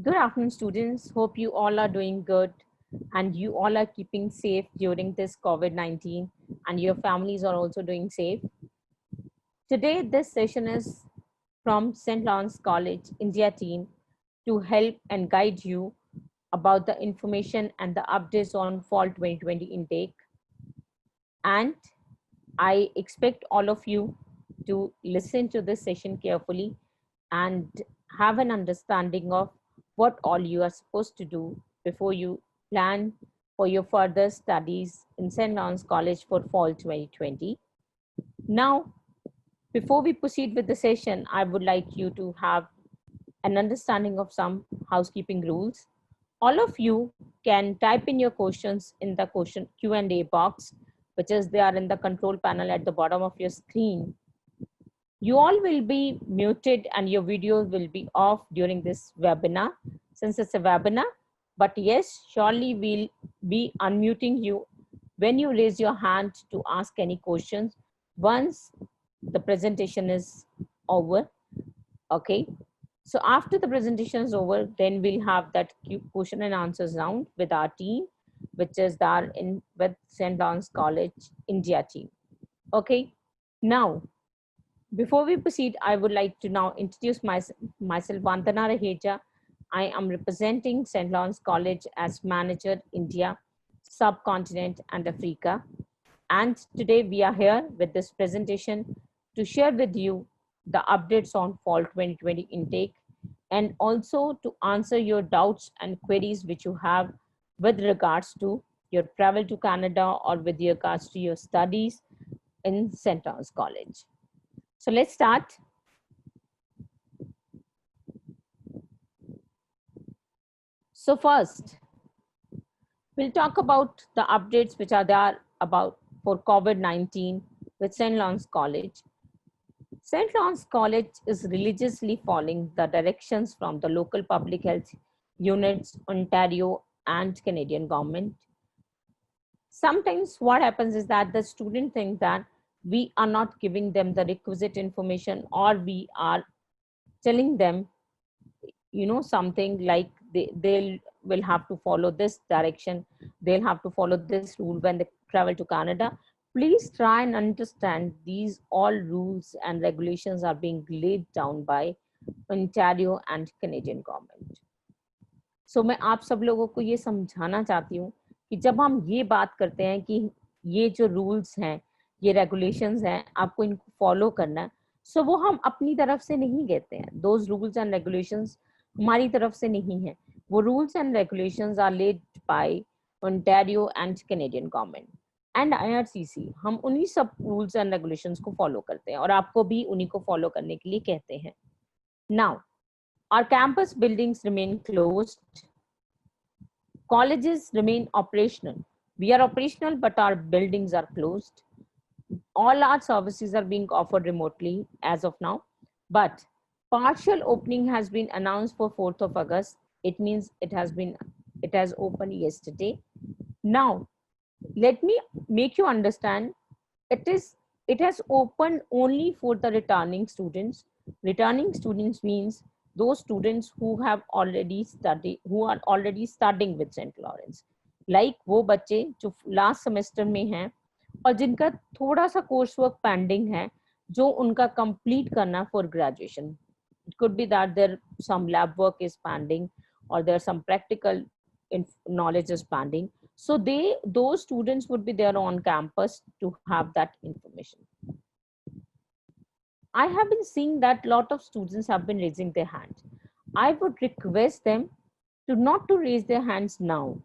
Good afternoon, students. Hope you all are doing good and you all are keeping safe during this COVID-19 and your families are also doing safe. Today, this session is from St. Lawrence College, India team to help and guide you about the information and the updates on fall 2020 intake. And I expect all of you to listen to this session carefully and have an understanding of what all you are supposed to do before you plan for your further studies in St. Lawrence College for fall 2020. Now, before we proceed with the session, I would like you to have an understanding of some housekeeping rules. All of you can type in your questions in the question Q&A box, which is there in the control panel at the bottom of your screen. You all will be muted and your video will be off during this webinar since it's a webinar. But yes, surely we'll be unmuting you when you raise your hand to ask any questions once the presentation is over. Okay. So after the presentation is over, then we'll have that question and answers round with our team, which is there in with St. Lawrence College India team. Okay. Now, before we proceed, I would like to now introduce myself, Vandana Raheja. I am representing St. Lawrence College as Manager India, Subcontinent and Africa. And today we are here with this presentation to share with you the updates on fall 2020 intake and also to answer your doubts and queries which you have with regards to your travel to Canada or with regards to your studies in St. Lawrence College. So let's start. So first, we'll talk about the updates which are there about for COVID-19 with St. Lawrence College. St. Lawrence College is religiously following the directions from the local public health units, Ontario and Canadian government. Sometimes what happens is that the student think that we are not giving them the requisite information or we are telling them, you know, something like they will have to follow this direction, they'll have to follow this rule when they travel to Canada. Please try and understand these all rules and regulations are being laid down by Ontario and Canadian government. So मैं आप सब लोगों को ये समझाना चाहती हूँ कि जब हम ये बात करते हैं कि ये जो रूल्स हैं, ये रेगुलेशंस हैं, आपको इनको फॉलो करना है, सो वो हम अपनी तरफ से नहीं कहते हैं. दोज रूल्स एंड रेगुलेशंस हमारी तरफ से नहीं है. वो rules and regulations are laid by Ontario and Canadian government and IRCC. हम उन्हीं सब रूल्स एंड रेगुलेशंस को फॉलो करते हैं और आपको भी उन्हीं को फॉलो करने के लिए कहते हैं. Now, our campus buildings remain closed. Colleges remain operational. We are operational, but our buildings are closed. All our services are being offered remotely as of now, but partial opening has been announced for 4th of August. It means it has opened yesterday. Now, let me make you understand, it has opened only for the returning students. Returning students means those students who have already studied, who are already studying with St. Lawrence, like वो बच्चे जो last semester में हैं और जिनका थोड़ा सा course work pending है जो उनका कंप्लीट करना for graduation. It could be that there some lab work is pending or there's some practical knowledge is pending. So those students would be there on campus to have that information. I have been seeing that a lot of students have been raising their hands. I would request them to not to raise their hands now.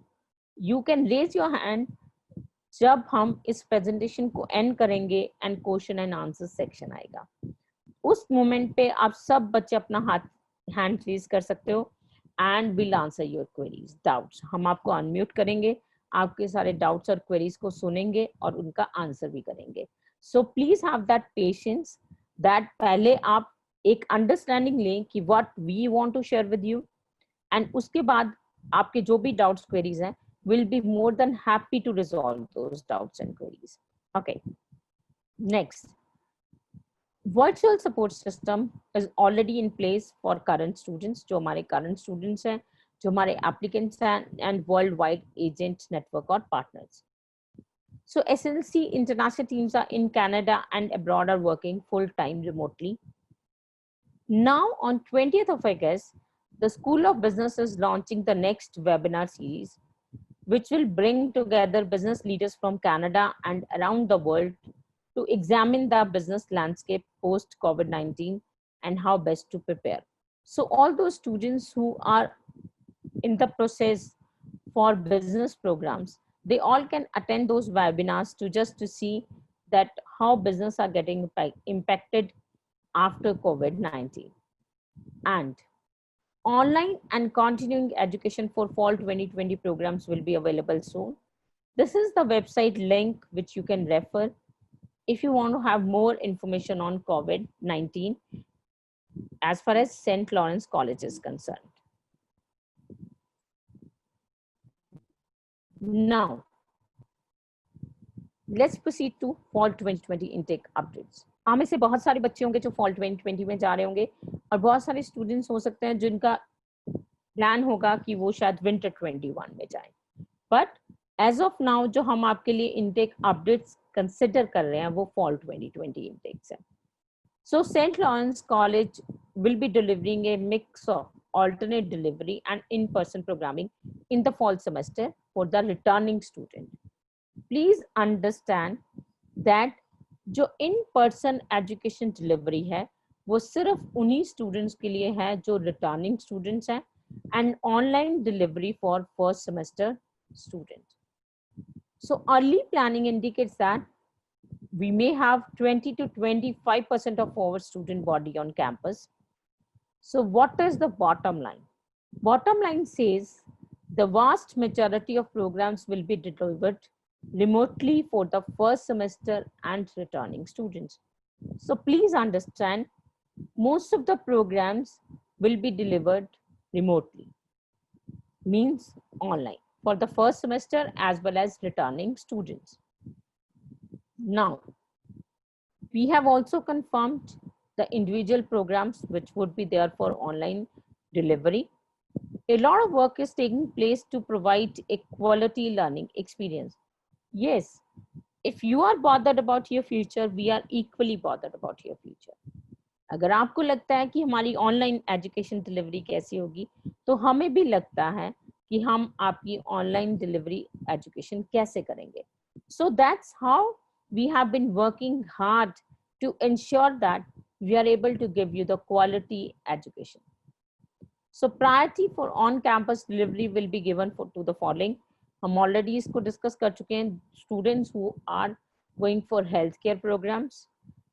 You can raise your hand जब हम इस presentation को and करेंगे and question and answer section आएगा. उस moment पे आप सब बच्चे अपना हैंड रेज कर सकते हो and will answer your queries, doubts. हम आपको अनम्यूट करेंगे, आपके सारे डाउट्स और क्वेरीज को सुनेंगे और उनका आंसर भी करेंगे. So please have that patience that पहले आप एक अंडरस्टैंडिंग लें कि what we want to share with you and उसके बाद आपके जो भी डाउट्स क्वेरीज हैं will be more than happy to resolve those doubts and queries. Okay, next. Virtual support system is already in place for current students, जो हमारे current students हैं, जो हमारे applicants हैं, and worldwide agent network or partners. So SLC international teams are in Canada and abroad are working full-time remotely. Now on 20th of August, the School of Business is launching the next webinar series, which will bring together business leaders from Canada and around the world to examine the business landscape post COVID-19 and how best to prepare. So all those students who are in the process for business programs, they all can attend those webinars to see that how business are getting impacted after COVID-19. And online and continuing education for fall 2020 programs will be available soon. This is the website link which you can refer if you want to have more information on COVID-19 as far as St. Lawrence College is concerned. Now, let's proceed to fall 2020 intake updates. आप में से बहुत सारे बच्चे होंगे जो fall 2020 में जा रहे होंगे और बहुत सारे स्टूडेंट्स हो सकते हैं जिनका प्लान होगा कि वो शायद विंटर 21 में जाएं. बट एज ऑफ नाउ जो हम आपके लिए इनटेक अपडेट्स कंसिडर कर रहे हैं वो fall 2020 intakes हैं. So St. Lawrence College will be delivering a mix of alternate delivery and in-person programming in the fall semester for the returning student. Please understand that जो in-person education delivery है वो सिर्फ उन्हीं students के लिए है जो returning students हैं and online delivery for first semester students. So early planning indicates that we may have 20 to 25% of our student body on campus. So what is the bottom line? Bottom line says the vast majority of programs will be delivered remotely for the first semester and returning students. So please understand, most of the programs will be delivered remotely, means online, for the first semester as well as returning students. Now, we have also confirmed the individual programs which would be there for online delivery. A lot of work is taking place to provide a quality learning experience. Yes, if you are bothered about your future, we are equally bothered about your future. अगर आपको लगता है कि हमारी online education delivery कैसी होगी, तो हमें भी लगता है कि हम आपकी ऑनलाइन डिलीवरी एजुकेशन कैसे करेंगे. So that's how we have been working hard to ensure that we are able to give you the quality education. So priority for on-campus delivery will be given to the following. हम already इसको discuss कर चुके हैं. Students who are going for healthcare programs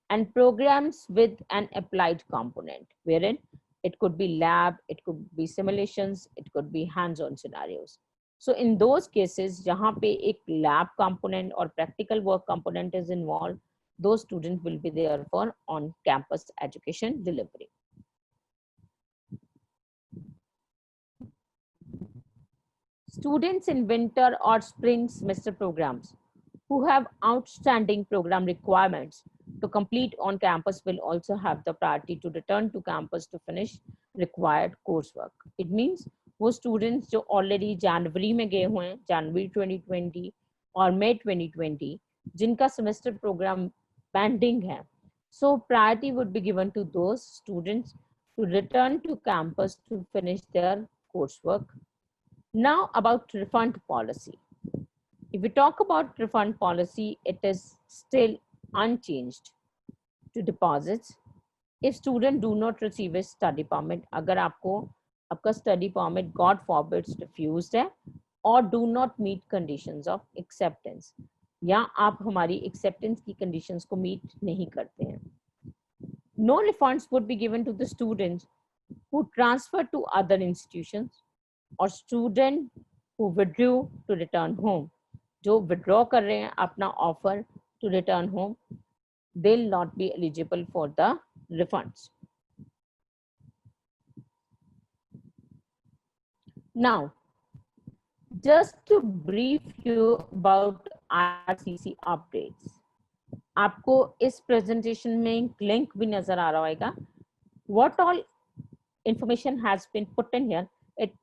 and programs with an applied component, wherein it could be lab, it could be simulations, it could be hands-on scenarios. So in those cases, जहाँ पे एक lab component or practical work component is involved, those students will be there for on-campus education delivery. Students in winter or spring semester programs who have outstanding program requirements to complete on campus will also have the priority to return to campus to finish required coursework. It means वो students जो already January में गए हुए हैं, January 2020 और May 2020, जिनका semester program pending है, so priority would be given to those students to return to campus to finish their coursework. Now about refund policy. If we talk about refund policy, it is still unchanged to deposits. If students do not receive a study permit, अगर आपको आपका study permit God forbids refused है or do not meet conditions of acceptance, या आप हमारी acceptance की conditions को meet नहीं करते हैं, no refunds would be given to the students who transfer to other institutions or student who withdrew to return home. जो withdraw कर रहे हैं अपना offer to return home, they'll not be eligible for the refunds. Now, just to brief you about IRCC updates. आपको इस presentation में link भी नजर आ रहा होगा. What all information has been put in here,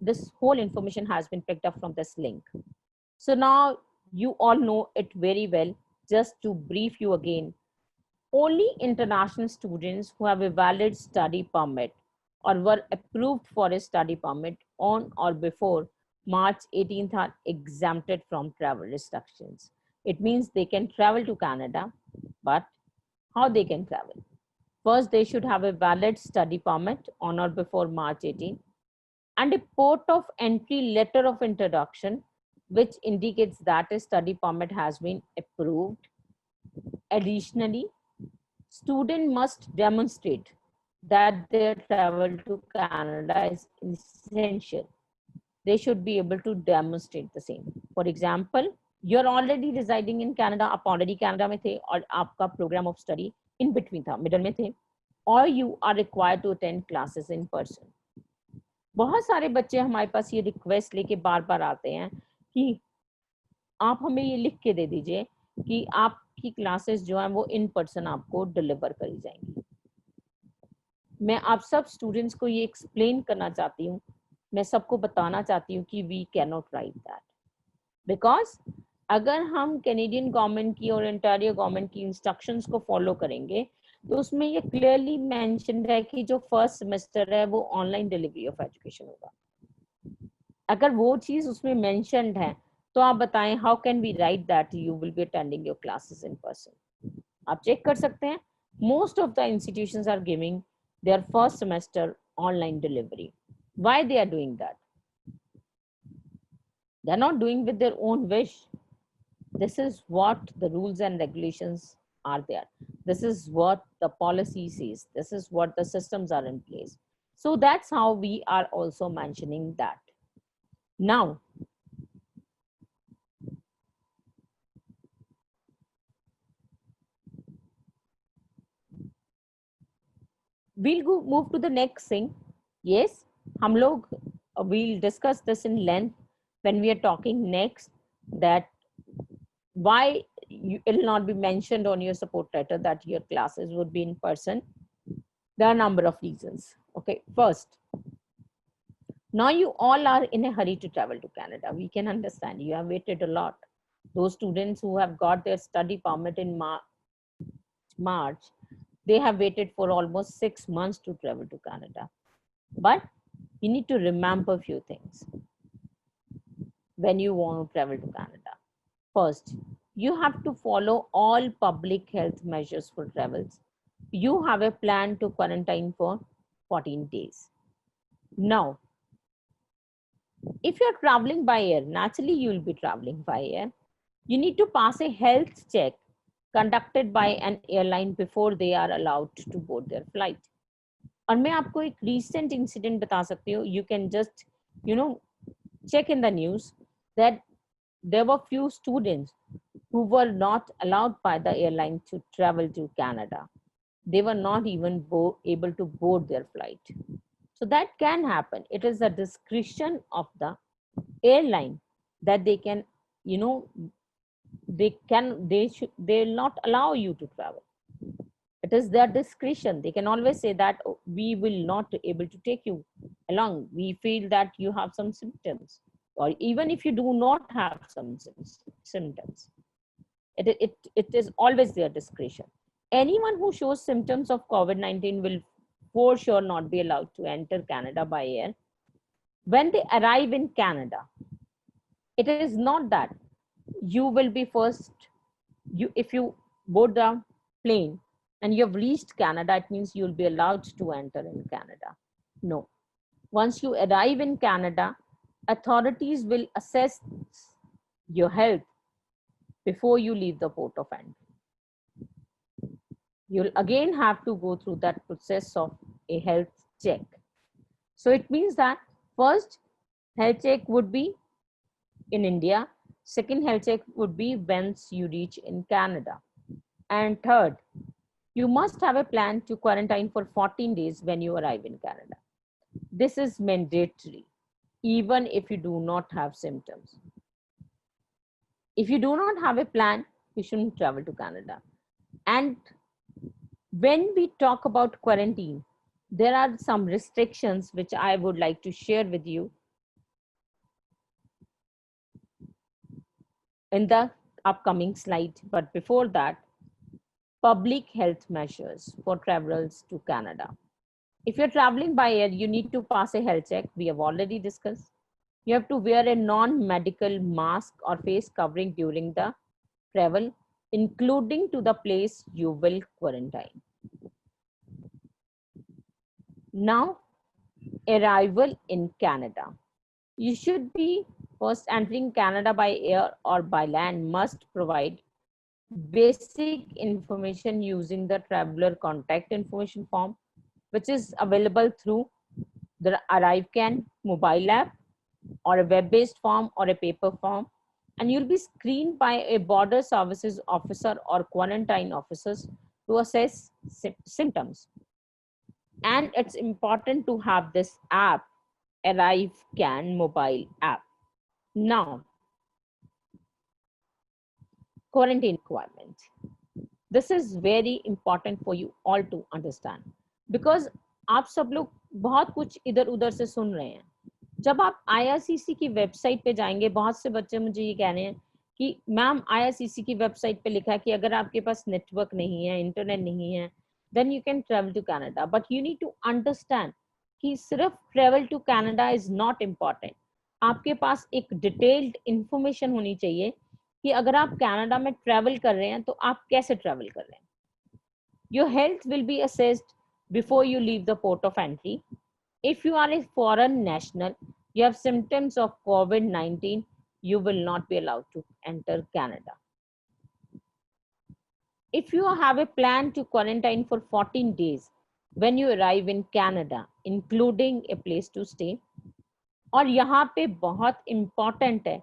this whole information has been picked up from this link. So now you all know it very well. Just to brief you again, only international students who have a valid study permit or were approved for a study permit on or before March 18th are exempted from travel restrictions. It means they can travel to Canada, but how they can travel? First, they should have a valid study permit on or before March 18 and a port of entry letter of introduction, which indicates that a study permit has been approved. Additionally, student must demonstrate that their travel to Canada is essential. They should be able to demonstrate the same. For example, you're already residing in Canada, आप already Canada में थे और आपका program of study in between था, middle में थे, or you are required to attend classes in person. बहुत सारे बच्चे हमारे पास ये रिक्वेस्ट लेके बार बार आते हैं कि आप हमें ये लिख के दे दीजिए कि आपकी क्लासेस जो हैं वो इन पर्सन आपको डिलीवर करी जाएंगी. मैं आप सब स्टूडेंट्स को ये एक्सप्लेन करना चाहती हूँ, मैं सबको बताना चाहती हूँ कि we can not write that, because अगर हम कैनेडियन गवर्नमेंट की और इंटीरियर गवर्नमेंट की इंस्ट्रक्शंस को फॉलो करेंगे तो उसमें ये क्लियरली मेंशन्ड है कि जो फर्स्ट सेमेस्टर है वो ऑनलाइन डिलीवरी ऑफ एजुकेशन होगा. अगर वो चीज उसमें मेंशन्ड है तो आप बताएं how can we write that you will be attending your classes in person. आप चेक कर सकते हैं, most of the institutions are giving their first semester online delivery. Why they are doing that? They are not doing with their own wish. This is what the rules and regulations are there. This is what the policy says. This is what the systems are in place. So that's how we are also mentioning that. Now, we'll go move to the next thing. Yes, हम लोग we'll discuss this in length when we are talking next, that why it will not be mentioned on your support letter that your classes would be in person. There are a number of reasons. Okay, first, now you all are in a hurry to travel to Canada. We can understand you have waited a lot. Those students who have got their study permit in March, they have waited for almost 6 months to travel to Canada. But you need to remember a few things when you want to travel to Canada. First, you have to follow all public health measures for travels. You have a plan to quarantine for 14 days. Now, if you're traveling by air, naturally you will be traveling by air. You need to pass a health check conducted by an airline before they are allowed to board their flight. और मैं आपको एक recent incident बता सकती हूँ. You can just, check in the news that there were few students who were not allowed by the airline to travel to Canada. They were not even able to board their flight. So that can happen. It is the discretion of the airline that they can, they will not allow you to travel. It is their discretion. They can always say that, "Oh, we will not able to take you along. We feel that you have some symptoms," or even if you do not have some symptoms. It is always their discretion. Anyone who shows symptoms of COVID-19 will for sure not be allowed to enter Canada by air. When they arrive in Canada, it is not that you will be first, if you board the plane and you have reached Canada, it means you'll be allowed to enter in Canada. No. Once you arrive in Canada, authorities will assess your health before you leave the port of entry. You'll again have to go through that process of a health check. So it means that first health check would be in India, second health check would be once you reach in Canada, and third, you must have a plan to quarantine for 14 days when you arrive in Canada. This is mandatory, even if you do not have symptoms. If you do not have a plan, you shouldn't travel to Canada. And when we talk about quarantine, there are some restrictions which I would like to share with you in the upcoming slide. But before that, public health measures for travelers to Canada. If you're traveling by air, you need to pass a health check. We have already discussed. You have to wear a non-medical mask or face covering during the travel, including to the place you will quarantine. Now, arrival in Canada. You should be first entering Canada by air or by land must provide basic information using the traveler contact information form, which is available through the ArriveCan mobile app or a web-based form or a paper form. And you'll be screened by a border services officer or quarantine officers to assess symptoms. And it's important to have this app, ArriveCan mobile app. Now, quarantine requirement. This is very important for you all to understand because आप सब लोग बहुत कुछ इधर उधर से सुन रहे हैं. जब आप IRCC की वेबसाइट पे जाएंगे, बहुत से बच्चे मुझे ये कह रहे हैं कि मैम IRCC की वेबसाइट पे लिखा है कि अगर आपके पास नेटवर्क नहीं है, इंटरनेट नहीं है, then you can travel to Canada. But you need to understand कि सिर्फ travel to Canada is not important. आपके पास एक डिटेल्ड इंफॉर्मेशन होनी चाहिए कि अगर आप कनाडा में ट्रैवल कर रहे हैं तो आप कैसे ट्रैवल कर रहे हैं. Your health will be assessed before you leave the port of entry. If you are a foreign national, you have symptoms of COVID-19, you will not be allowed to enter Canada. If you have a plan to quarantine for 14 days when you arrive in Canada, including a place to stay, और यहाँ पे बहुत important है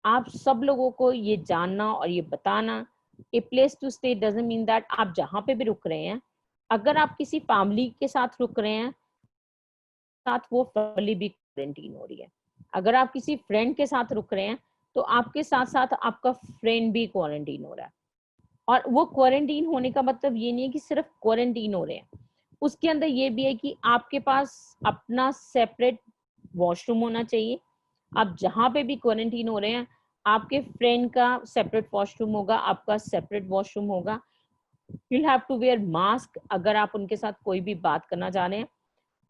आप सब लोगों को ये जानना और ये बताना, a place to stay doesn't mean that आप जहाँ पे भी रुक रहे हैं, अगर आप किसी फैमिली के साथ रुक रहे हैं, साथ वो फैमिली भी क्वारंटीन हो रही है. अगर आप किसी फ्रेंड के साथ रुक रहे हैं तो आपके साथ साथ आपका फ्रेंड भी क्वारंटीन हो रहा है. और वो क्वारंटीन होने का मतलब ये नहीं है कि सिर्फ क्वारंटीन हो रहे हैं, उसके अंदर ये भी है कि आपके पास अपना सेपरेट वॉशरूम होना चाहिए. आप जहाँ पे भी क्वारंटीन हो रहे हैं, आपके फ्रेंड का सेपरेट वॉशरूम होगा, आपका सेपरेट वॉशरूम होगा. You have to wear mask अगर आप उनके साथ कोई भी बात करना चाह रहे हैं.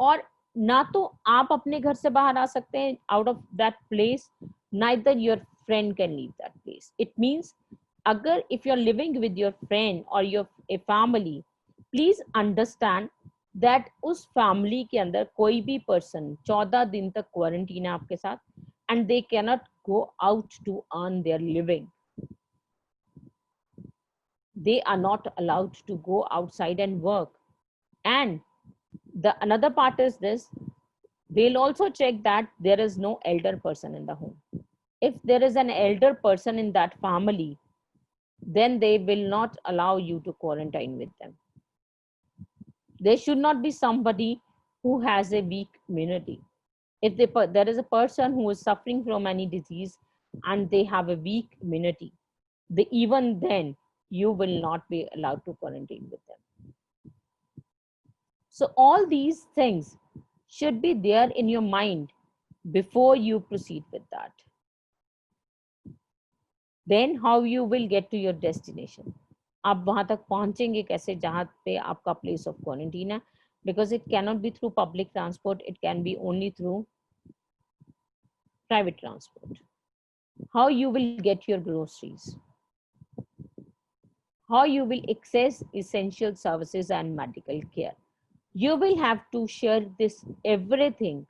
और ना तो आप अपने घर से बाहर आ सकते हैं out of that place, neither your friend can leave that place. It means अगर if you are living with your friend और your a family, please understand that उस फैमिली के अंदर कोई भी पर्सन 14 दिन तक क्वारंटीन है आपके साथ, and they cannot go out to earn their living. They are not allowed to go outside and work. And the another part is this, they'll also check that there is no elder person in the home. If there is an elder person in that family, then they will not allow you to quarantine with them. There should not be somebody who has a weak immunity. If there is a person who is suffering from any disease and they have a weak immunity, even then you will not be allowed to quarantine with them. So all these things should be there in your mind before you proceed with that. Then how you will get to your destination. आप वहां तक पहुंचेंगे कैसे जहां पे आपका place of quarantine है, because it cannot be through public transport, it can be only through private transport. How you will get your groceries, how you will access essential services and medical care. You will have to share this everything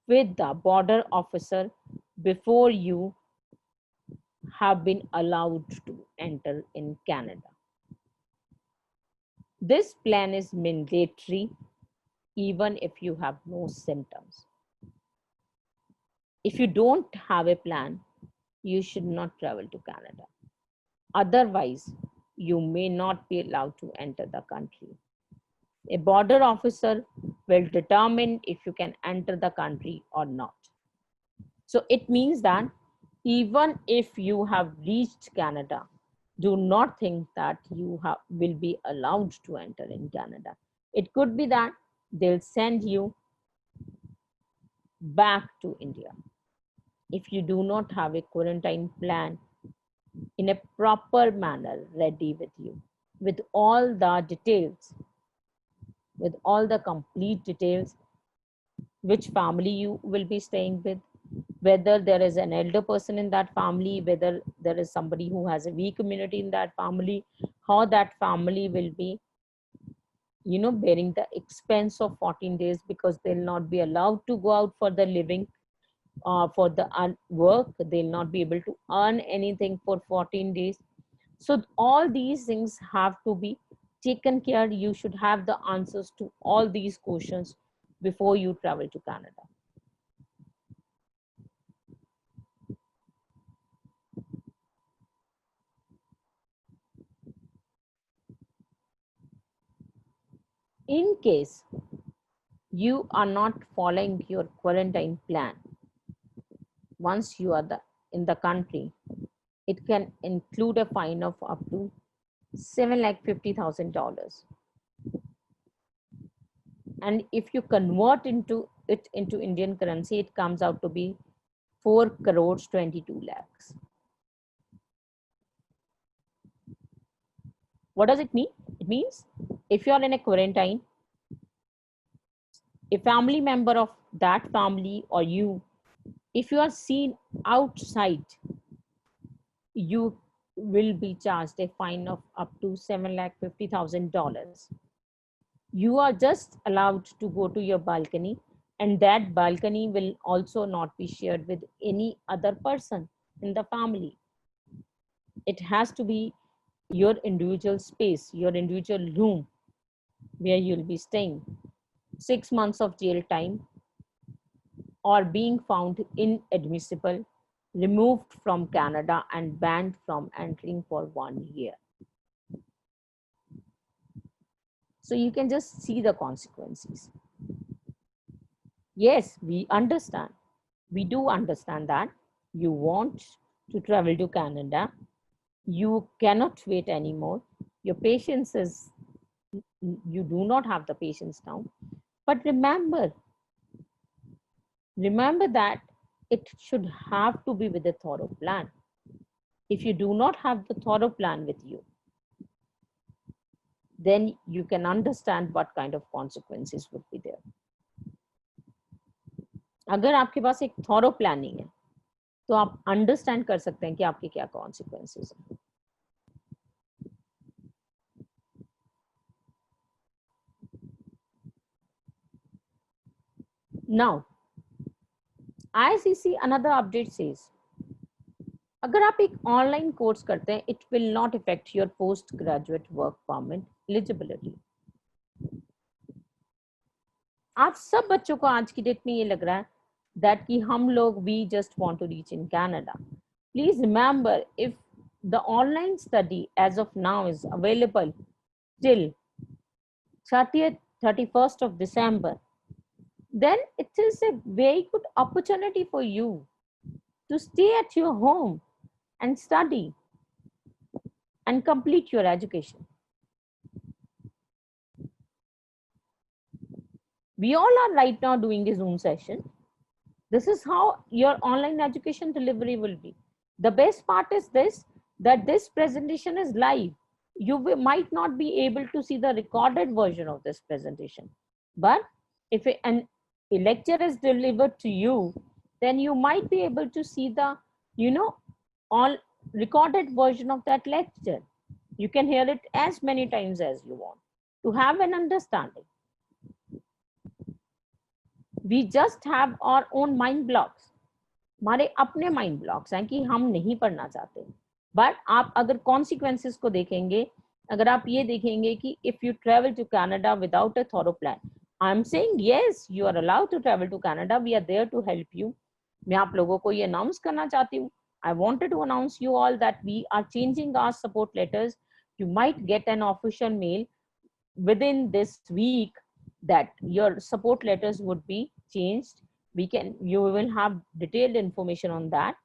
with the border officer before you have been allowed to enter in Canada. This plan is mandatory even if you have no symptoms. If you don't have a plan, you should not travel to Canada. Otherwise, you may not be allowed to enter the country. A border officer will determine if you can enter the country or not. So it means that even if you have reached Canada, do not think that will be allowed to enter in Canada. It could be that they'll send you back to India if you do not have a quarantine plan in a proper manner ready with you, with all the details, with all the complete details, which family you will be staying with, whether there is an elder person in that family, whether there is somebody who has a weak immunity in that family, how that family will be, bearing the expense of 14 days, because they'll not be allowed to go out for the living, for the work. They'll not be able to earn anything for 14 days. So all these things have to be taken care. You should have the answers to all these questions before you travel to Canada. In case you are not following your quarantine plan, once you are in the country, it can include a fine of up to $750,000. And if you convert into Indian currency, it comes out to be 4 crores 22 lakhs. What does it mean? It means if you are in a quarantine, a family member of that family or you, if you are seen outside, you will be charged a fine of up to $750,000. You are just allowed to go to your balcony, and that balcony will also not be shared with any other person in the family. It has to be your individual space, your individual room where you'll be staying. 6 months of jail time, or being found inadmissible, removed from Canada, and banned from entering for 1 year. So you can just see the consequences. Yes, we understand. We do understand that you want to travel to Canada. You cannot wait anymore. Your patience is, you do not have the patience now. But remember that it should have to be with a thorough plan. If you do not have the thorough plan with you, then you can understand what kind of consequences would be there. अगर आपके पास एक thorough planning है, तो आप understand कर सकते हैं कि आपके क्या कॉन्सिक्वेंसेस हैं. Now, ICC another update says, अगर आप एक ऑनलाइन कोर्स करते हैं, it will not affect your post graduate work permit eligibility. आप सब बच्चों को आज की डेट में ये लग रहा है that कि हम लोग we just want to reach in Canada. Please remember, if the online study as of now is available till 31st of December, then it is a very good opportunity for you to stay at your home and study and complete your education. We all are right now doing a Zoom session. This is how your online education delivery will be. The best part is this, that this presentation is live. You might not be able to see the recorded version of this presentation. But if a lecture is delivered to you, then you might be able to see the, all recorded version of that lecture. You can hear it as many times as you want to have an understanding. We just have our own mind blocks. हमारे अपने mind blocks हैं कि हम नहीं पढ़ना चाहते. But आप अगर कॉन्सिक्वेंसेस को देखेंगे, अगर आप ये देखेंगे कि if you travel to Canada without a thorough plan, I am saying yes, you are allowed to travel to Canada, we are there to help you. मैं आप लोगों को ये अनाउंस करना चाहती हूँ. I wanted to announce you all that we are changing our support letters. You might get an official mail within this week that your support letters would be changed. You will have detailed information on that.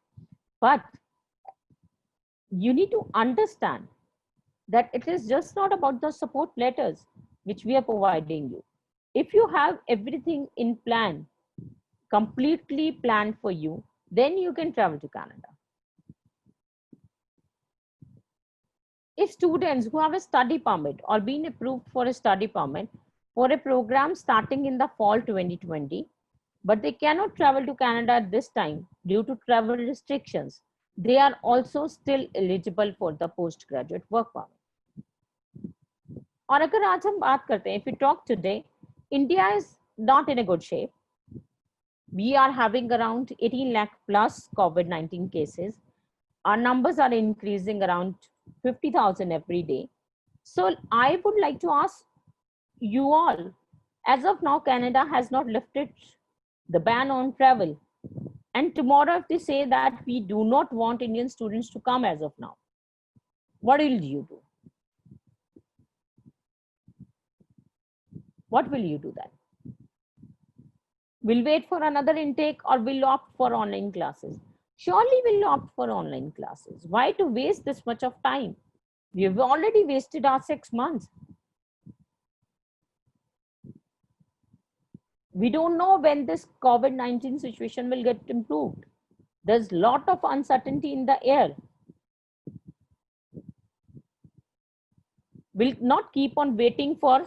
But you need to understand that it is just not about the support letters which we are providing you. If you have everything in plan, completely planned for you, then you can travel to Canada. If students who have a study permit or been approved for a study permit for a program starting in the fall 2020, but they cannot travel to Canada at this time due to travel restrictions, they are also still eligible for the postgraduate work permit. और अगर आज हम बात करते हैं, if we talk today, India is not in a good shape. We are having around 18 lakh plus COVID-19 cases. Our numbers are increasing around 50,000 every day. So I would like to ask you all, as of now, Canada has not lifted the ban on travel. And tomorrow, if they say that we do not want Indian students to come as of now, what will you do? What will you do then? We'll wait for another intake or we'll opt for online classes. Surely we'll opt for online classes. Why to waste this much of time? We've already wasted our 6 months. We don't know when this COVID-19 situation will get improved. There's a lot of uncertainty in the air. We'll not keep on waiting for,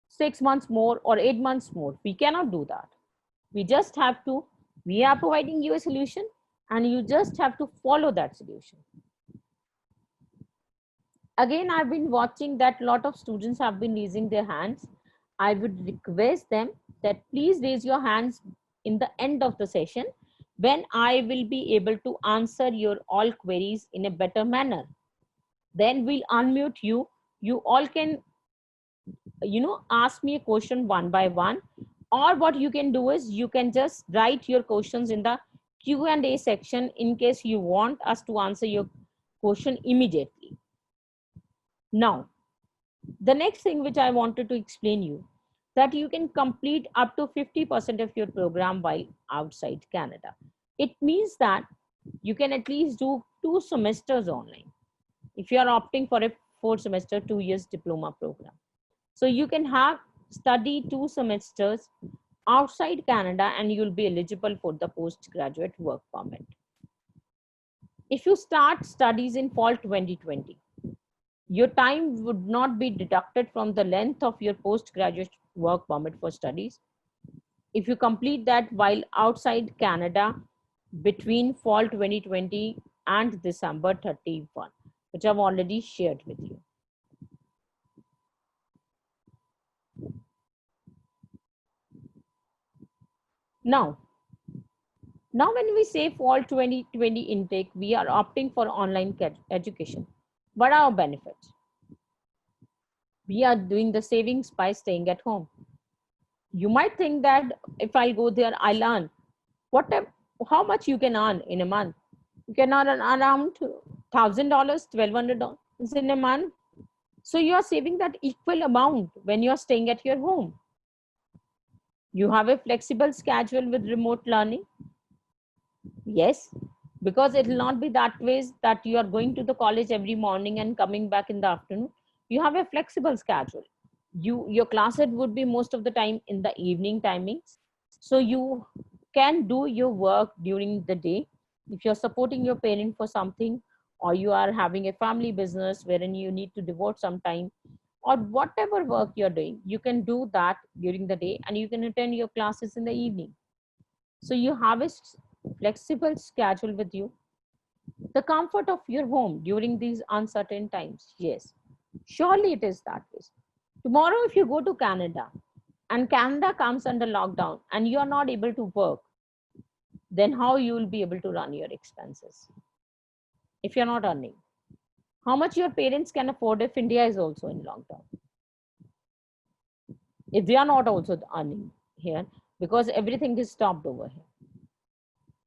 6 months more or 8 months more. We cannot do that. We just have to, we are providing you a solution and you just have to follow that solution. Again, I've been watching that a lot of students have been raising their hands. I would request them that please raise your hands in the end of the session when I will be able to answer your all queries in a better manner. Then we'll unmute you. You all can, ask me a question one by one, or what you can do is you can just write your questions in the Q&A section in case you want us to answer your question immediately. Now, the next thing which I wanted to explain you, that you can complete up to 50% of your program while outside Canada. It means that you can at least do 2 semesters online if you are opting for a 4 semester, 2 years diploma program. So you can have study 2 semesters outside Canada and you'll be eligible for the postgraduate work permit. If you start studies in fall 2020, your time would not be deducted from the length of your postgraduate work permit for studies. If you complete that while outside Canada between fall 2020 and December 31, which I've already shared with you. Now when we say fall 2020 intake, we are opting for online education. What are our benefits? We are doing the savings by staying at home. You might think that if I go there, I'll earn. How much you can earn in a month? You can earn around $1,000, $1,200 in a month. So you are saving that equal amount when you are staying at your home. You have a flexible schedule with remote learning. Yes, because it will not be that way that you are going to the college every morning and coming back in the afternoon. You have a flexible schedule. Your classes would be most of the time in the evening timings. So you can do your work during the day. If you're supporting your parent for something, or you are having a family business wherein you need to devote some time, or whatever work you're doing, you can do that during the day and you can attend your classes in the evening. So you have a flexible schedule with you. The comfort of your home during these uncertain times. Yes, surely it is that way. Tomorrow, if you go to Canada and Canada comes under lockdown and you are not able to work, then how you will be able to run your expenses if you're not earning? How much your parents can afford if India is also in lockdown? If they are not also earning here, because everything is stopped over here.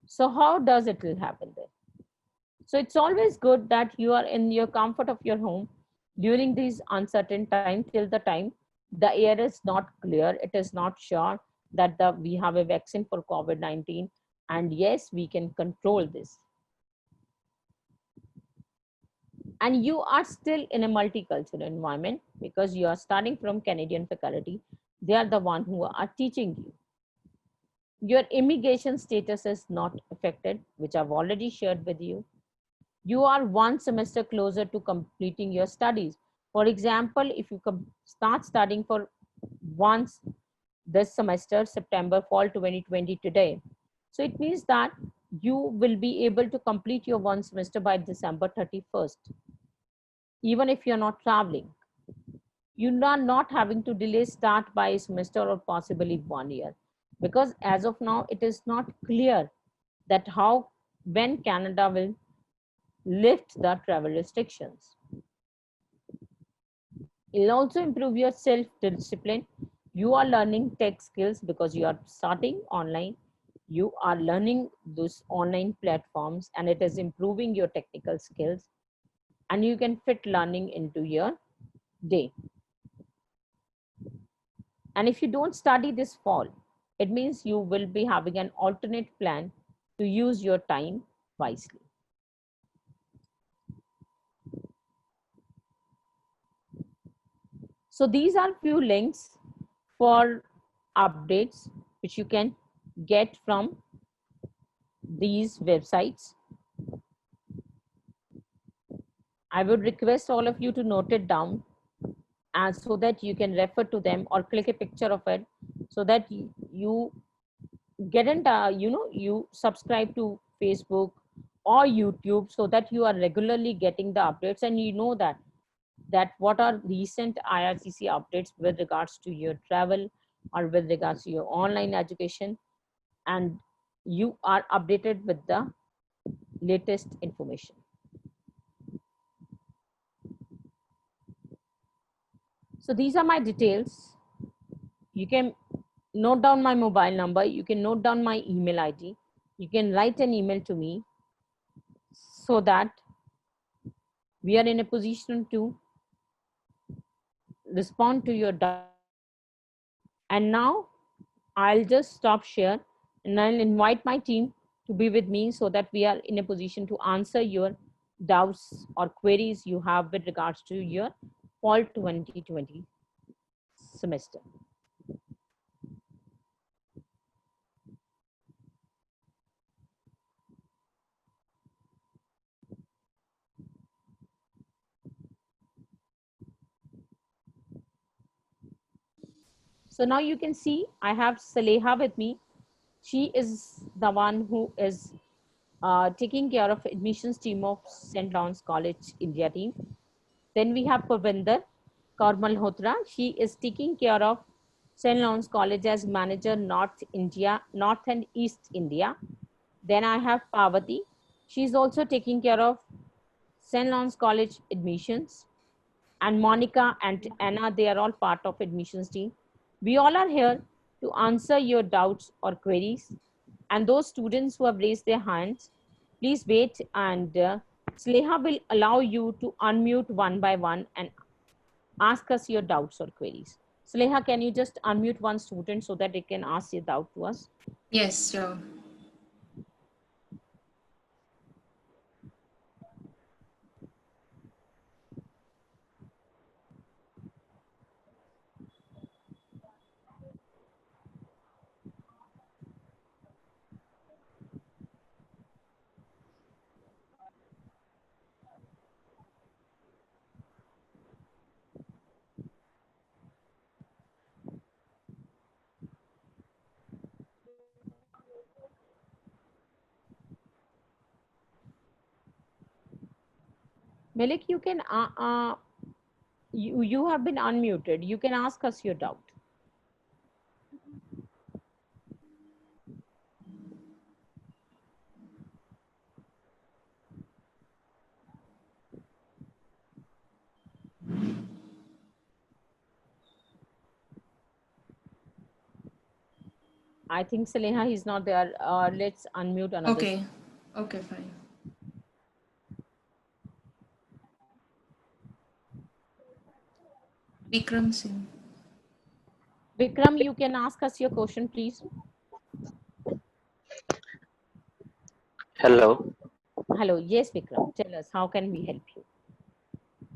So how does it will happen there? So it's always good that you are in your comfort of your home during these uncertain times till the time the air is not clear, it is not sure that we have a vaccine for COVID-19, and yes, we can control this. and you are still in a multicultural environment because you are starting from Canadian faculty. They are the one who are teaching you. Your immigration status is not affected, which I've already shared with you. You are one semester closer to completing your studies. For example, if you start studying for once this semester, September, fall 2020 today. So it means that you will be able to complete your one semester by December 31st, even if you're not traveling. You are not having to delay start by a semester or possibly 1 year. Because as of now, it is not clear that how, when Canada will lift the travel restrictions. It'll also improve your self-discipline. You are learning tech skills because you are starting online. You are learning those online platforms and it is improving your technical skills, and you can fit learning into your day. And if you don't study this fall, it means you will be having an alternate plan to use your time wisely. So these are few links for updates which you can get from these websites. I would request all of you to note it down and so that you can refer to them or click a picture of it so that you get in, you subscribe to Facebook or YouTube so that you are regularly getting the updates and you know that what are recent IRCC updates with regards to your travel or with regards to your online education, and you are updated with the latest information. So these are my details. You can note down my mobile number. You can note down my email ID. You can write an email to me so that we are in a position to respond to your doubt. And now I'll just stop share and I'll invite my team to be with me so that we are in a position to answer your doubts or queries you have with regards to your fall 2020 semester. So now you can see I have Saleha with me. She is the one who is taking care of admissions team of St. Lawrence College India team. Then we have Parvinder Kaur Malhotra. She is taking care of St. Lawrence College as manager North India, North and East India. Then I have Parvati. She is also taking care of St. Lawrence College admissions. And Monica and Anna, they are all part of admissions team. We all are here to answer your doubts or queries. And those students who have raised their hands, please wait and Sleha will allow you to unmute one by one and ask us your doubts or queries. Sleha, can you just unmute one student so that they can ask your doubt to us? Yes, sure. Melik, you can, you have been unmuted. You can ask us your doubt. I think Saleha is not there. Let's unmute another. Okay. Okay, fine. Vikram Singh. Vikram, you can ask us your question, please. Hello. Hello. Yes, Vikram. Tell us, how can we help you?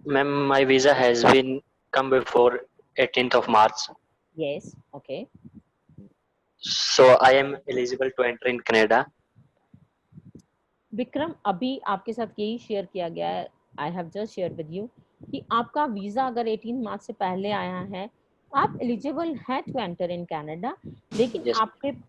Ma'am, my visa has been come before 18th of March, Yes, okay. so I am eligible to enter in Canada. Vikram, अभी आपके साथ यही share किया गया है, I have just share with you, कि आपका visa अगर 18 मार्च से पहले आया है, आप एलिजिबल है टू एंटर इन कनाडा। लेकिन Yes.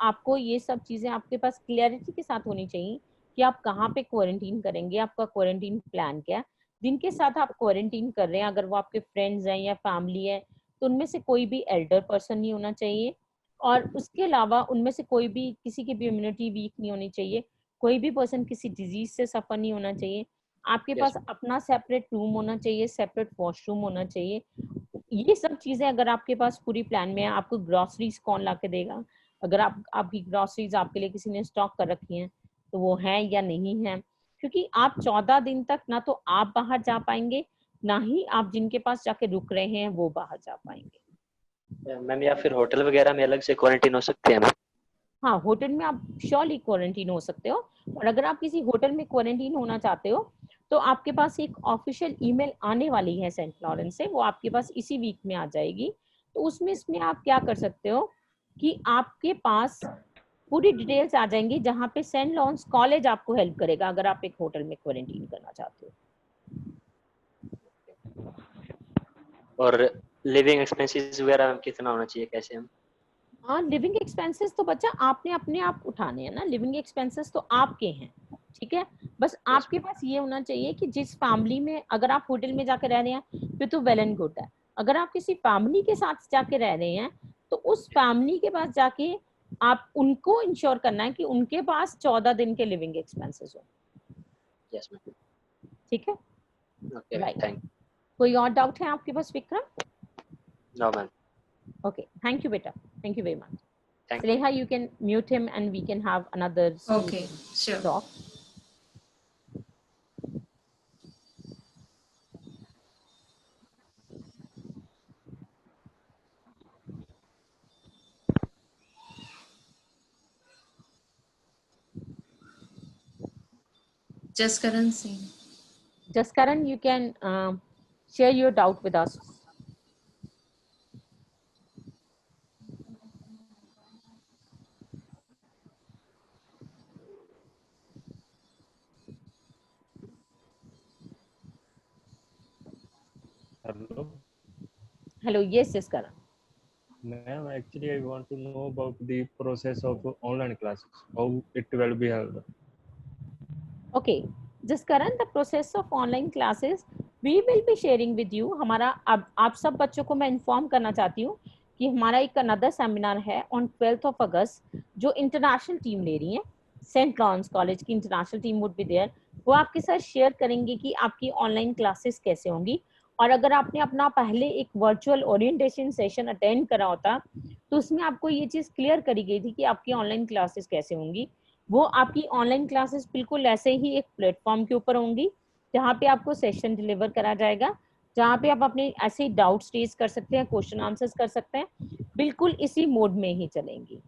आपको ये सब चीजें आपके पास क्लैरिटी के साथ होनी चाहिए कि आप कहाँ पे क्वारंटीन करेंगे, आपका क्वारंटीन प्लान क्या है, जिनके साथ आप क्वारंटीन कर रहे हैं, अगर वो आपके फ्रेंड्स हैं या फैमिली है, तो उनमें से कोई भी एल्डर पर्सन नहीं होना चाहिए, और उसके अलावा उनमें से कोई भी, किसी की भी इम्यूनिटी वीक नहीं होनी चाहिए, कोई भी पर्सन किसी डिजीज से सफर नहीं होना चाहिए, आपके Yes. पास अपना सेपरेट रूम होना चाहिए, सेपरेट वॉशरूम होना चाहिए। ये सब चीजें अगर आपके पास पूरी प्लान में है, आपको ग्रोसरीज कौन ला के देगा, अगर आपकी ग्रोसरीज आपके लिए किसी ने स्टॉक कर रखी हैं तो वो है या नहीं है, क्योंकि आप 14 दिन तक ना तो आप बाहर जा पाएंगे, ना ही आप जिनके पास जाके रुक रहे हैं वो बाहर जा पाएंगे। मैम, या फिर होटल वगैरह में अलग से क्वारंटीन हो सकते हैं मैम? हाँ, होटल में आप श्योरली क्वारंटीन हो सकते हो, और अगर आप किसी होटल में क्वारंटीन होना चाहते हो तो आपके पास एक ऑफिशियल ईमेल आने वाली है सेंट लॉरेंस से, वो आपके पास इसी वीक में आ जाएगी। तो इसमें आप क्या कर सकते हो कि आपके पास पूरी डिटेल्स आ जाएंगी, जहाँ पे सेंट लॉरेंस कॉलेज आपको हेल्प करेगा अगर आप एक होटल में क्वारंटीन करना चाहते हो। और लिविंग एक्सपेंसेस वगैरह में कितना होना चाहिए, कैसे हम? हाँ, लिविंग एक्सपेंसेस तो बच्चा आपने अपने आप उठाने हैं ना, लिविंग एक्सपेंसेस तो आपके हैं, ठीक है। बस आपके पास ये होना चाहिए कि जिस फैमिली में अगर आप होटल में जाके रह रहे हैं फिर तो वेल एंड गुड है, अगर आप किसी फैमिली के साथ जाके रह रहे हैं तो उस फैमिली के पास जाके आप उनको इंश्योर करना है कि उनके पास 14 दिन के लिविंग एक्सपेंसेस हो। Yes ma'am. ठीक है, ओके, राइट। थैंक। कोई और डाउट है आपके पास Vikram? No ma'am. Okay, thank you, beta. Thank you very much. Thank you. Sneha, you can mute him and we can have another Okay, sure. talk. Jaskaran Singh. Jaskaran, you can share your doubt with us. Hello, Hello, yes, Jaskaran. ma'am. Actually, I want to know about the process of online classes, how it will be held. Okay, Jaskaran, the process of online classes we will be sharing with you. हमारा अब आप सब बच्चों को मैं inform करना चाहती हूँ कि हमारा एक अनदर सेमिनार है ऑन 12th of अगस्त, जो इंटरनेशनल टीम ले रही है, सेंट लॉरेंस कॉलेज की international team would be there. वो आपके साथ शेयर करेंगे कि आपकी ऑनलाइन क्लासेस कैसे होंगी, और अगर आपने अपना पहले एक वर्चुअल ओरिएंटेशन सेशन अटेंड करा होता तो उसमें आपको ये चीज़ क्लियर करी गई थी कि आपकी ऑनलाइन क्लासेस कैसे होंगी। वो आपकी ऑनलाइन क्लासेस बिल्कुल ऐसे ही एक प्लेटफॉर्म के ऊपर होंगी जहाँ पे आपको सेशन डिलीवर करा जाएगा, जहाँ पे आप अपने ऐसे ही डाउट्स रेज कर सकते हैं, क्वेश्चन आंसर्स कर सकते हैं, बिल्कुल इसी मोड में ही चलेंगी,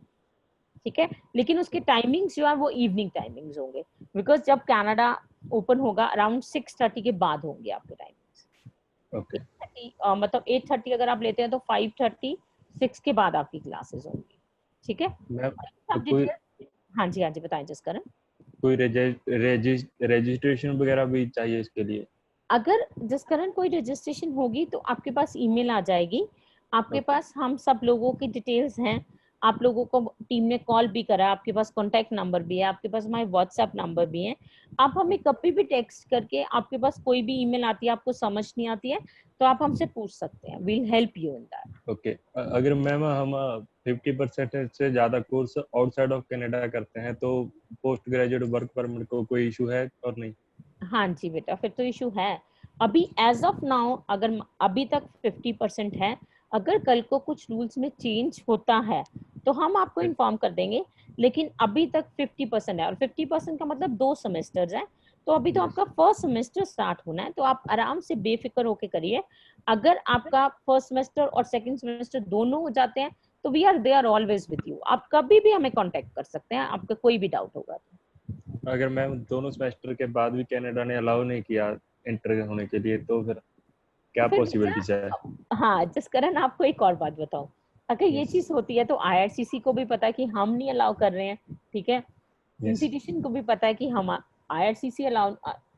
ठीक है। लेकिन उसके टाइमिंग्स जो है वो इवनिंग टाइमिंग्स होंगे, बिकॉज जब कनाडा ओपन होगा अराउंड 6:30 के बाद होंगे आपके टाइमिंग्स। Okay. मतलब 8:30 अगर आप लेते हैं तो 5:30 6 के बाद आपकी क्लासेस होंगी, ठीक है। मैम, सब तो कोई डिटेल, हाँ जी बताएं जसकरण। कोई रजिस्ट्रेशन वगैरह भी चाहिए इसके लिए? अगर जसकरण कोई रजिस्ट्रेशन होगी तो आपके पास ईमेल आ जाएगी, आपके Okay. पास हम सब लोगों की डिटेल्स हैं, आप लोगों को टीम ने कॉल भी करा, आपके पास कॉन्टैक्ट नंबर भी है, आपके पास हमारे व्हाट्सएप नंबर भी है, आप हमें कभी भी टेक्स्ट करके, आपके पास कोई भी ईमेल आती है आपको समझ नहीं आती है तो आप हमसे पूछ सकते हैं, we'll help you in that. Okay. अगर मैम हम 50% से ज़्यादा कोर्स आउटसाइड ऑफ कनाडा करते हैं तो पोस्ट ग्रेजुएट वर्क परमिट को कोई इशू है और नहीं? हाँ जी बेटा, फिर तो इशू है। अभी एज ऑफ नाउ अगर अभी तक 50% है, अगर कल को कुछ रूल्स में चेंज होता है तो हम आपको इन्फॉर्म कर देंगे, लेकिन अभी तक 50% है, और 50% का मतलब 2 सेमेस्टर्स हैं, तो अभी तो Yes. आपका फर्स्ट सेमेस्टर स्टार्ट होना है, तो आप आराम से बेफिक्र होके करिए। अगर आपका फर्स्ट सेमेस्टर और सेकंड सेमेस्टर दोनों हो जाते हैं तो we are there always with you, आप कभी भी हमें कांटेक्ट कर सकते हैं, आपका कोई भी डाउट होगा तो। अगर मैम दोनों सेमेस्टर के बाद भी कनाडा ने अलाउ नहीं किया इंटर होने के लिए तो फिर? क्या फिर पॉसिबिलिटीज है? हाँ जसकरण, आपको एक और बात बताऊं, अगर ये Yes. चीज होती है तो आईआरसीसी को भी पता है कि हम नहीं अलाउ कर रहे हैं, ठीक है, Yes. इंस्टीट्यूशन को भी पता है कि हम आईआरसीसी अलाउ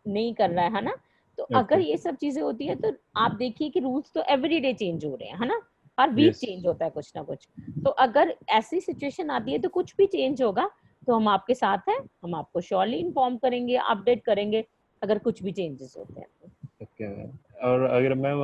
नहीं कर रहा है ना, तो अगर Okay. ये सब चीजें होती है तो आप देखिए कि रूल्स तो एवरीडे चेंज हो रहे हैं, है ना, हर वीक Yes. चेंज होता है कुछ ना कुछ। तो अगर ऐसी सिचुएशन आती है तो कुछ भी चेंज होगा तो हम आपके साथ हैं, हम आपको श्योरली इन्फॉर्म करेंगे, अपडेट करेंगे अगर कुछ भी चेंजेस होते हैं तो। Okay. और अगर मैम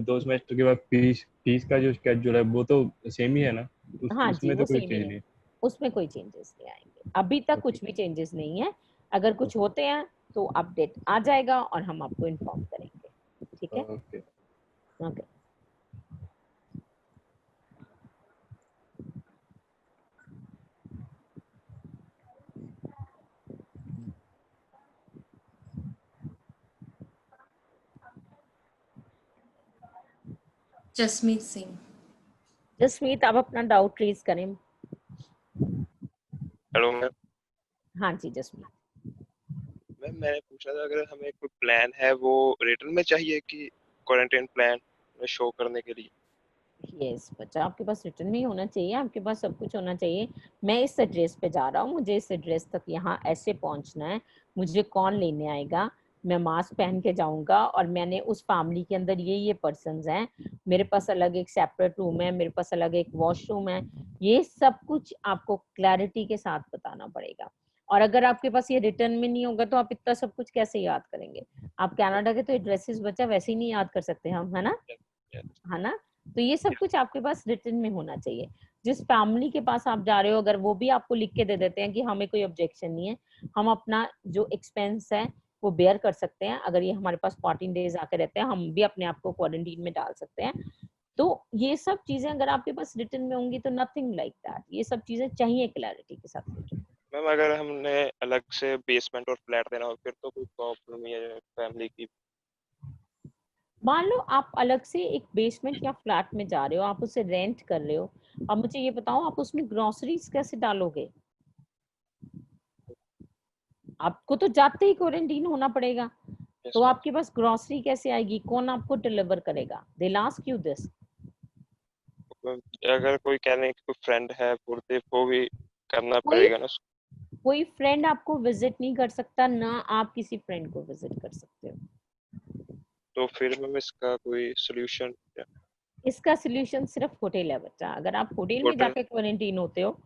2 सेमेस्टर के बाद फीस फीस का जो स्केड्यूल है वो तो सेम ही है ना? हाँ जी, उसमें वो तो कोई सेम ही चेंज है, नहीं? उसमें कोई चेंजेस नहीं आएंगे, अभी तक ओके कुछ भी चेंजेस नहीं है। अगर कुछ होते हैं तो अपडेट आ जाएगा और हम आपको इन्फॉर्म करेंगे, ठीक है। ओके। ओके, जसमीत सिंह। जसमीत आप अपना डाउट रेज करें। Hello ma'am. हाँ जी जसमीत। मैम मैंने पूछा था अगर हमें कोई प्लान है वो रिटर्न में चाहिए कि क्वारंटाइन प्लान में शो करने के लिए? यस बच्चा, आपके पास रिटर्न में ही होना चाहिए, आपके पास सब कुछ होना चाहिए। मैं इस एड्रेस पे जा रहा हूँ, मुझे इस एड्रेस तक यहाँ ऐसे पहुँचना है, मुझे कौन लेने आएगा, मैं मास्क पहन के जाऊंगा और मैंने उस फैमिली के अंदर ये पर्सन्स हैं, मेरे पास अलग एक सेपरेट रूम है, मेरे पास अलग एक वॉशरूम है, ये सब कुछ आपको क्लैरिटी के साथ बताना पड़ेगा। और अगर आपके पास ये रिटर्न में नहीं होगा तो आप इतना सब कुछ कैसे याद करेंगे? आप कनाडा के तो एड्रेसेस बच्चा वैसे ही नहीं याद कर सकते हम, है ना, है ना। तो ये सब कुछ आपके पास रिटर्न में होना चाहिए। जिस फैमिली के पास आप जा रहे हो अगर वो भी आपको लिख के दे देते हैं कि हमें कोई ऑब्जेक्शन नहीं है, हम अपना जो एक्सपेंस है वो बेयर कर सकते हैं, अगर ये हमारे पास 14 डेज आके रहते हैं हम भी अपने आप को क्वारंटीन में डाल सकते हैं। तो ये सब चीजें अगर आपके पास रिटर्न में होंगी तो नथिंग लाइक दैट, ये सब चीजें चाहिए क्लैरिटी के साथ written। मैम अगर हमने अलग से बेसमेंट और फ्लैट देना हो फिर तो कोई प्रॉब्लम ही है फैमिली की? मान लो आप अलग से एक बेसमेंट या फ्लैट में जा रहे हो, आप उसे रेंट कर रहे हो, अब मुझे ये बताओ आप उसमें ग्रोसरीज कैसे डालोगे? आपको तो जाते ही क्वारंटीन होना पड़ेगा, यस तो मैम। आपके पास ग्रोसरी कैसे आएगी, कौन आपको डिलीवर करेगा? They ask you this. अगर कोई कहने की कोई फ्रेंड है बोलते वो भी करना कोई पड़ेगा ना? कोई फ्रेंड आपको विजिट नहीं कर सकता, ना आप किसी फ्रेंड को विजिट कर सकते हो। तो फिर मैम इसका कोई सोल्यूशन? इसका सोल्यूशन सिर्फ होटल है बच्चा, अगर आप होटल में होटल। जाके क्वारंटीन होते हो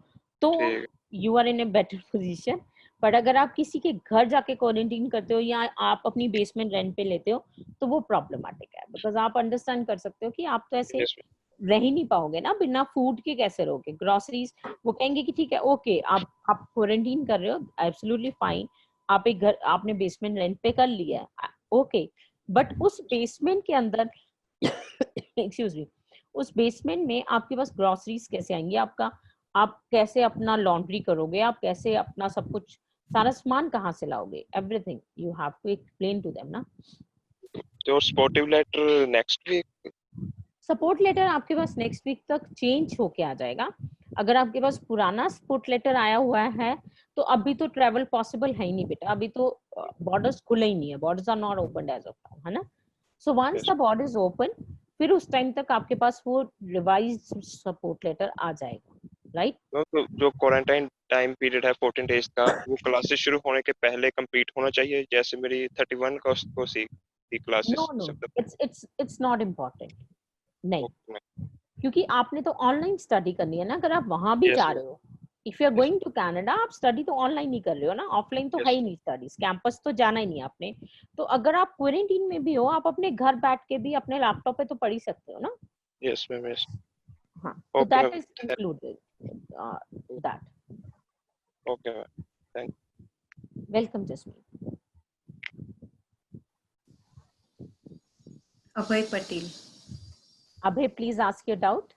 तो ठीक you are in a better position. But अगर आप किसी के घर जाके क्वारंटीन करते हो या आप अपनी बेसमेंट रेंट पे लेते हो तो वो प्रॉब्लमेटिक है, बिकॉज आप अंडरस्टैंड कर सकते हो कि आप तो है। ऐसे यस रह ही नहीं पाओगे ना, बिना फूड के कैसे रहोगे? ग्रोसरीज वो कहेंगे कि ठीक है ओके आप क्वारंटीन कर रहे हो, एब्सोल्युटली फाइन, आप एक घर आपने बेसमेंट रेंट पे कर लिया है, ओके, बट उस बेसमेंट के अंदर एक्सक्यूज मी, उस बेसमेंट में आपके पास ग्रोसरीज कैसे आएंगी? आपका आप कैसे अपना लॉन्ड्री करोगे? आप कैसे अपना सब कुछ सारा सामान कहाँ से लाओगे? Everything you have to explain to them ना। तो supportive letter next week? Support letter आपके पास नेक्स्ट वीक तक चेंज होके आ जाएगा। अगर आपके पास पुराना सपोर्ट लेटर आया हुआ है तो अभी तो ट्रेवल पॉसिबल है ही नहीं बेटा, अभी तो बॉर्डर्स खुले ही नहीं है, borders are not open as of now, है ना। So once the border is open फिर उस टाइम तक आपके पास वो रिवाइज सपोर्ट लेटर आ जाएगा, राइट। तो जो क्वारंटाइन टाइम पीरियड है 14 डेज का वो क्लासेस शुरू होने के पहले कंप्लीट होना चाहिए, जैसे मेरी 31 को सी थी क्लासेस नो नो, सब तक। इट्स नॉट इम्पोर्टेंट, नहीं, ओके क्योंकि आपने तो ऑनलाइन स्टडी करनी है ना, अगर आप वहां भी यस जा रहे हो, if you are yes going to Canada आप स्टडी तो ऑनलाइन ही कर रहे हो ना, ऑफलाइन तो है यस ही नहीं स्टडीज, कैंपस तो जाना ही नहीं आपने। तो अगर आप क्वारंटीन में भी हो आप अपने घर बैठ के भी अपने लैपटॉप पे तो पढ़ ही सकते हो ना। Yes ma'am yes. हाँ, तो okay that ma'am. Is included that. Okay ma'am thank welcome Jasmeet. Abhay Patel. Abhay please ask your doubt.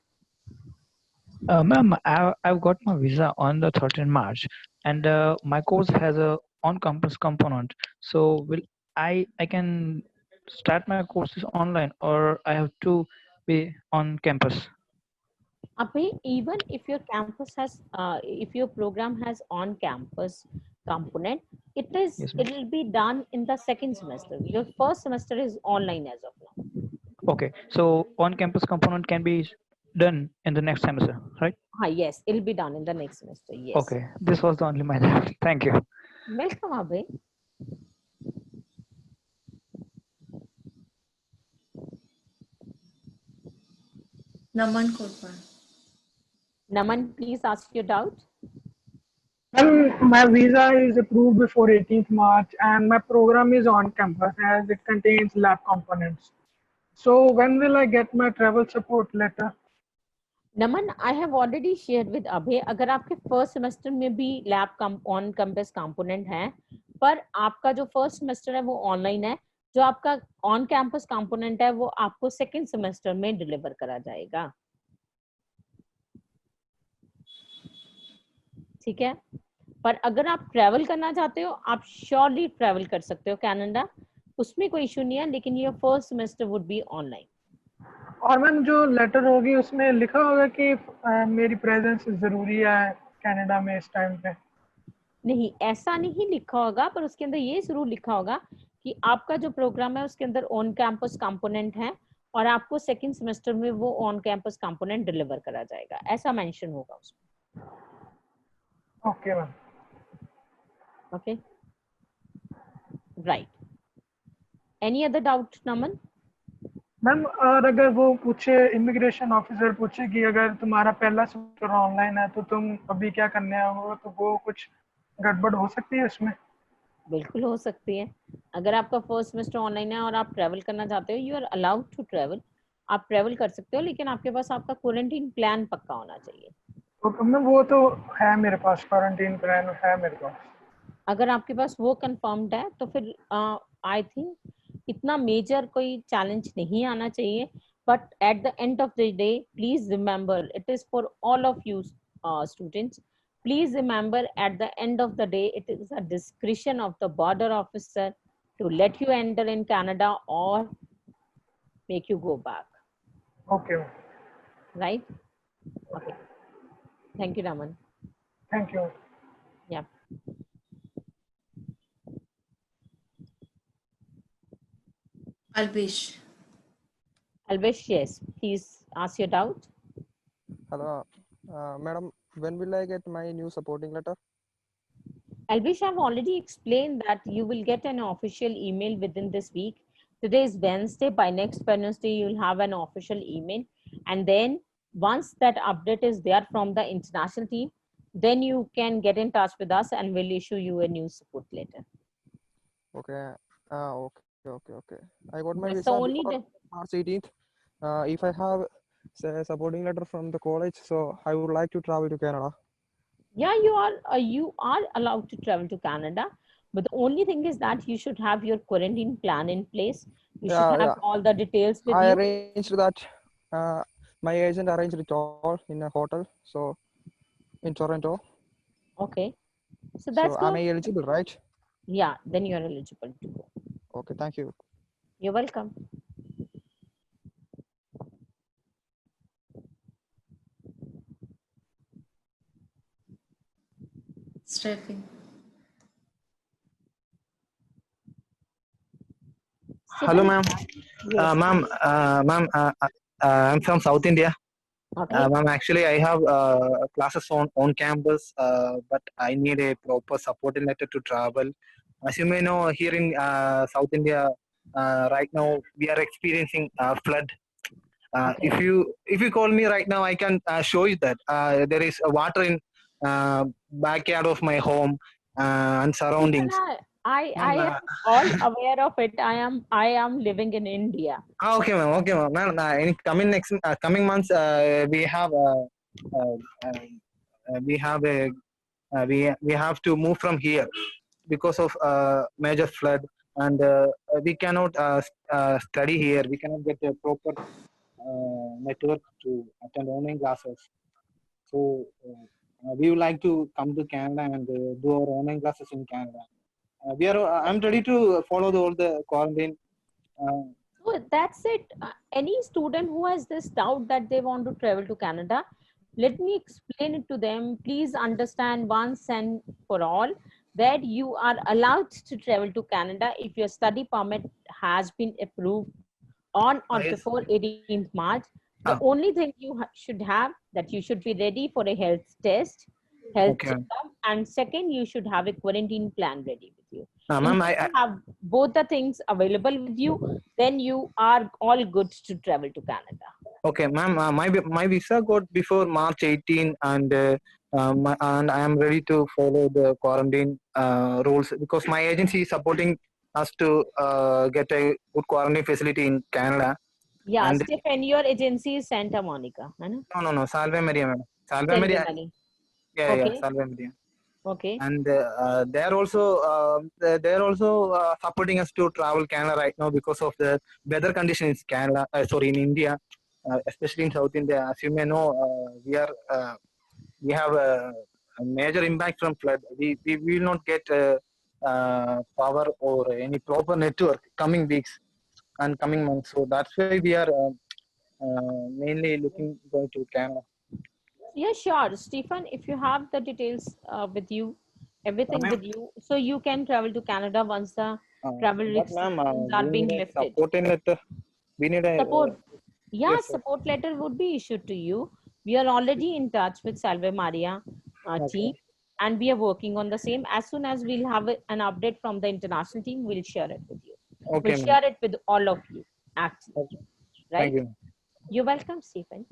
Ma'am, I've got my visa on the 13th March, and my course has a on-campus component. So will I can start my courses online, or I have to be on campus? Abhay, even if your campus has if your program has on campus component, Yes, ma'am. it will be done in the second semester. Your first semester is online as of now. Okay, so on-campus component can be done in the next semester, right? Yes, it'll be done in the next semester. Yes. Okay, this was the only my doubt. Thank you. Welcome, Abhay. Naman Korpar. Naman, please ask your doubt. Well, my visa is approved before 18th March and my program is on campus as it contains lab components. So when will I get my travel support letter? Naman, I have already shared with अभय, अगर आपके first semester में भी lab on campus component है, पर आपका जो first semester है वो ऑनलाइन है, जो आपका ऑन कैंपस कंपोनेंट है वो आपको सेकंड सेमेस्टर में डिलीवर करा जाएगा. ठीक है, पर अगर आप ट्रैवल करना चाहते हो आप श्योरली ट्रैवल कर सकते हो कनाडा, उसमें कोई इशू नहीं है, लेकिन ये first semester would be online. और मैम जो लेटर होगी उसमें लिखा होगा कि मेरी प्रेजेंस जरूरी है कनाडा में इस टाइम पे? नहीं, ऐसा नहीं लिखा होगा, पर उसके अंदर ये जरूर लिखा होगा कि आपका जो प्रोग्राम है उसके अंदर ऑन कैंपस कंपोनेंट है और आपको सेकंड सेमेस्टर में वो ऑन कैंपस कंपोनेंट डिलीवर करा जाएगा, ऐसा मेंशन होगा उसमें. Okay ma'am. Okay, right. Any other doubt Naman? Ma'am और अगर वो पूछे, इमिग्रेशन ऑफिसर पूछे कि अगर तुम्हारा पहला सेमेस्टर ऑनलाइन है तो तुम अभी क्या करने आओगे, तो वो कुछ गड़बड़ हो सकती है उसमें? बिल्कुल हो सकती है. अगर आपका फर्स्ट सेमेस्टर ऑनलाइन है और आप ट्रैवल करना चाहते हो, you are allowed to travel, आप ट्रैवल कर सकते हो, लेकिन आपके पास आपका क्वारंटीन प्लान पक्का होना चाहिए. तो मैम वो तो है मेरे पास, क्वारंटीन प्लान है मेरे पास. अगर आपके पास वो कंफर्म्ड है तो फिर आई थिंक इतना मेजर कोई चैलेंज नहीं आना चाहिए. But at the end of the day please remember, it is for all of you students, please remember at the end of the day it is a discretion of the border officer to let you enter in Canada or make you go back. Okay. Right? Okay. Thank you, Raman. Thank you. Yeah. Albish. Albish, yes, please ask your doubt. Hello, madam. When will I get my new supporting letter? Albish, I've already explained that you will get an official email within this week. Today is Wednesday. By next Wednesday, you'll have an official email. And then once that update is there from the international team, then you can get in touch with us and we'll issue you a new support letter. Okay. Okay. I got my That's visa the only before March 18th. If I have say, supporting letter from the college, so I would like to travel to Canada. Yeah, you are allowed to travel to Canada, but the only thing is that you should have your quarantine plan in place. You should have all the details with I you. arranged that. My agent arranged it all in a hotel, so in Toronto. Okay, so that's am I eligible, right? Yeah, then you're eligible to go. Okay, thank you. You're welcome. Steffi. Hello, ma'am. Yes. Ma'am, I'm from South India. Okay. Ma'am, actually, I have classes on campus, but I need a proper supporting letter to travel. As you may know, here in South India, right now we are experiencing flood. Okay. If you call me right now, I can show you that there is water in backyard of my home and surroundings. I am all aware of it. I am living in India. Okay, ma'am. Okay, ma'am. In coming months, we have we have to move from here because of major flood, and we cannot study here. We cannot get a proper network to attend online classes. So we would like to come to Canada and do our online classes in Canada. I'm ready to follow all the quarantine. So that's it. Any student who has this doubt that they want to travel to Canada, let me explain it to them. Please understand once and for all that you are allowed to travel to Canada if your study permit has been approved on or Yes. before 18th March. The only thing you should have that you should be ready for a health test, health Okay. checkup, and second, you should have a quarantine plan ready with you. Ma'am, If you have both the things available with you, then you are all good to travel to Canada. okay, ma'am. My visa got before March 18, and and I am ready to follow the quarantine rules because my agency is supporting us to get a good quarantine facility in Canada. Yeah, And Stephen, your agency is Santa Monica, है ना? no, Salve Maria, madam. Salve Salve Maria. Maria. Yeah, Okay. Salve Maria. Okay. And they're also supporting us to travel Canada right now because of the weather conditions in Canada. Sorry, in India, especially in South India. As you may know, we have a major impact from flood. We will not get power or any proper network coming weeks and coming months. So that's why we are mainly going to Canada. Yeah, sure. Stephen, if you have the details with you, everything Ma'am, with you, so you can travel to Canada once the travel but ma'am, restrictions are we being need a lifted. supporting letter. We need a Support, yeah, yes, sir. support letter would be issued to you. We are already in touch with Salve Maria Okay. team, and we are working on the same. As soon as we'll have an update from the international team, we'll share it with you. Okay, We'll ma'am. share it with all of you, actually. Okay. Right? Thank you. You're welcome, Stephen.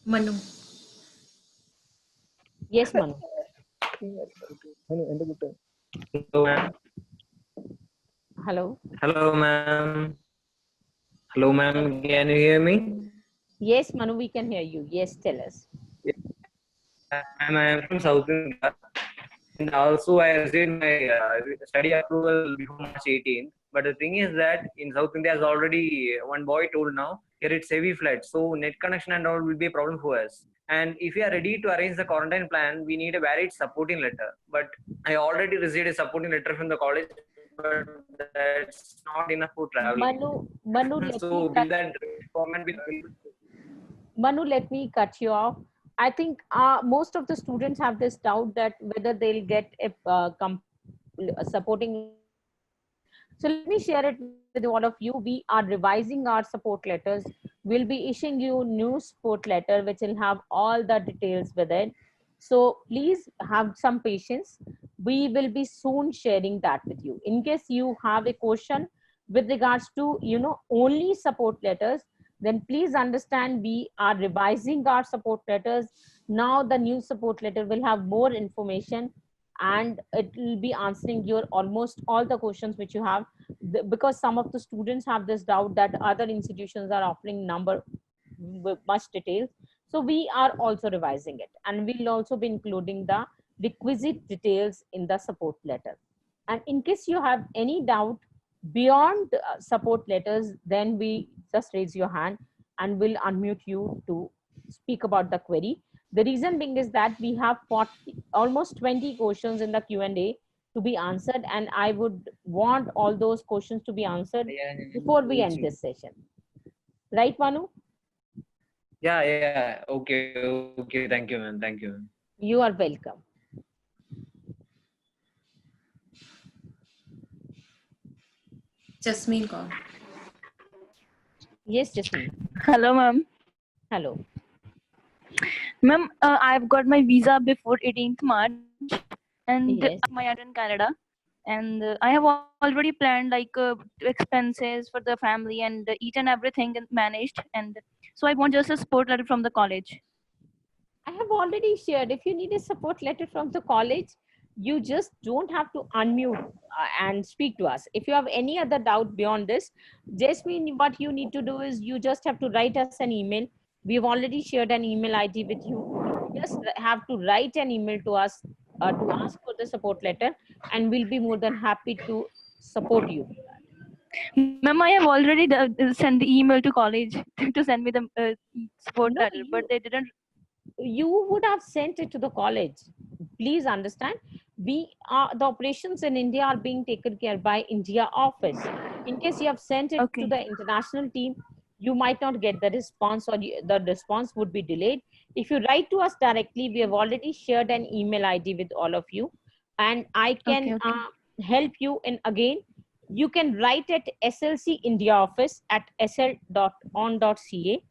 Manu. Yes, Manu. Hello, ma'am. Hello. Hello, ma'am. Hello, ma'am. Can you hear me? Yes, Manu, we can hear you. Yes, tell us. I am from South India, and also I received my study approval before March 18th. But the thing is that in South India, as already one boy told now, here it's heavy flood, so net connection and all will be a problem for us. And if we are ready to arrange the quarantine plan, we need a valid supporting letter. But I already received a supporting letter from the college, but that's not enough for traveling. Manu, let So me will cut, that format be Manu, let me cut you off. I think most of the students have this doubt that whether they'll get a supporting. So let me share it with all of you. We are revising our support letters. We'll be issuing you new support letter, which will have all the details with it. So please have some patience. We will be soon sharing that with you. In case you have a question with regards to, only support letters, then please understand we are revising our support letters. Now the new support letter will have more information, and it will be answering your almost all the questions which you have, because some of the students have this doubt that other institutions are offering number with much details. So we are also revising it, and we'll also be including the requisite details in the support letter. And in case you have any doubt beyond support letters, then we just raise your hand and we'll unmute you to speak about the query. The reason being is that we have almost 20 questions in the Q&A to be answered, and I would want all those questions to be answered before we end this session. Right, Manu? Yeah. Okay. Thank you, ma'am. Thank you, ma'am. You are welcome. Jasmine Kaur. Yes, Jasmine. Hello, ma'am. Hello. Ma'am, I've got my visa before 18th March, and Yes. my in Canada, and I have already planned expenses for the family and eat and everything and managed, and so I want just a support letter from the college. I have already shared. If you need a support letter from the college, you just don't have to unmute and speak to us. If you have any other doubt beyond this, Jasmine, what you need to do is you just have to write us an email. We've already shared an email ID with you. You just have to write an email to us to ask for the support letter, and we'll be more than happy to support you. Ma'am, I have already sent the email to college to send me the support letter, but they didn't. You would have sent it to the college. Please understand, the operations in India are being taken care by India office. In case you have sent it to the international team, you might not get the response, or the response would be delayed. If you write to us directly, we have already shared an email ID with all of you. and I can help you in again. You can write at SLC India office at sl.on.ca,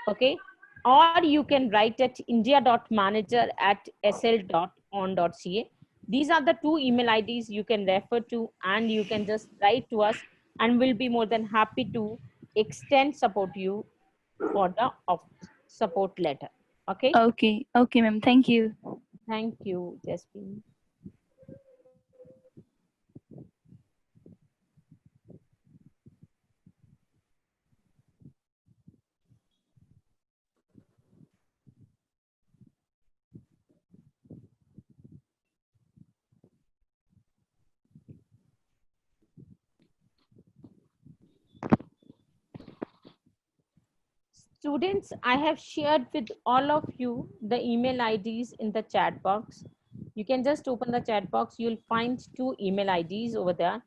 okay, or you can write at india.manager@sl.on.ca. These are the two email IDs you can refer to, and you can just write to us, and we'll be more than happy to extend support you for the support letter. Okay. Okay, ma'am. Thank you. Thank you, Jasmine. Students, I have shared with all of you the email IDs in the chat box. You can just open the chat box. You'll find two email IDs over there,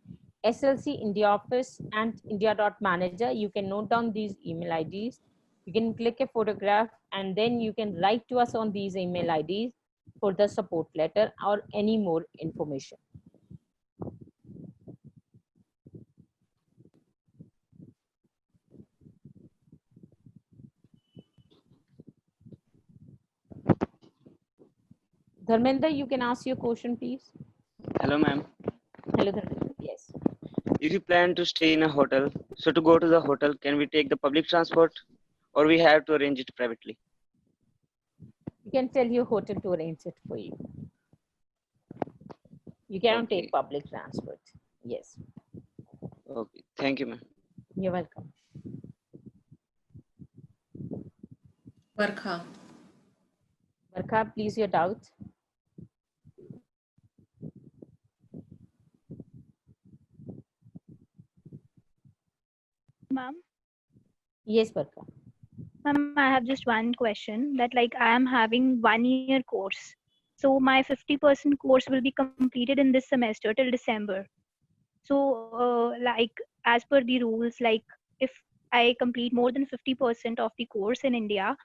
SLC India office and india.manager. You can note down these email IDs. You can click a photograph and then you can write to us on these email IDs for the support letter or any more information. Dharmendra, you can ask your question, please. Hello, ma'am. Hello, Dharmendra. Yes. If you plan to stay in a hotel, so to go to the hotel, can we take the public transport or we have to arrange it privately? You can tell your hotel to arrange it for you. You cannot take public transport. Yes. Okay. Thank you, ma'am. You're welcome. Varkha. Varkha, please, your doubt. Ma'am? Yes, Varkha. Ma'am, I have just one question that like I am having 1 year course. So my 50% course will be completed in this semester till December. So like as per the rules, like if I complete more than 50% of the course in India,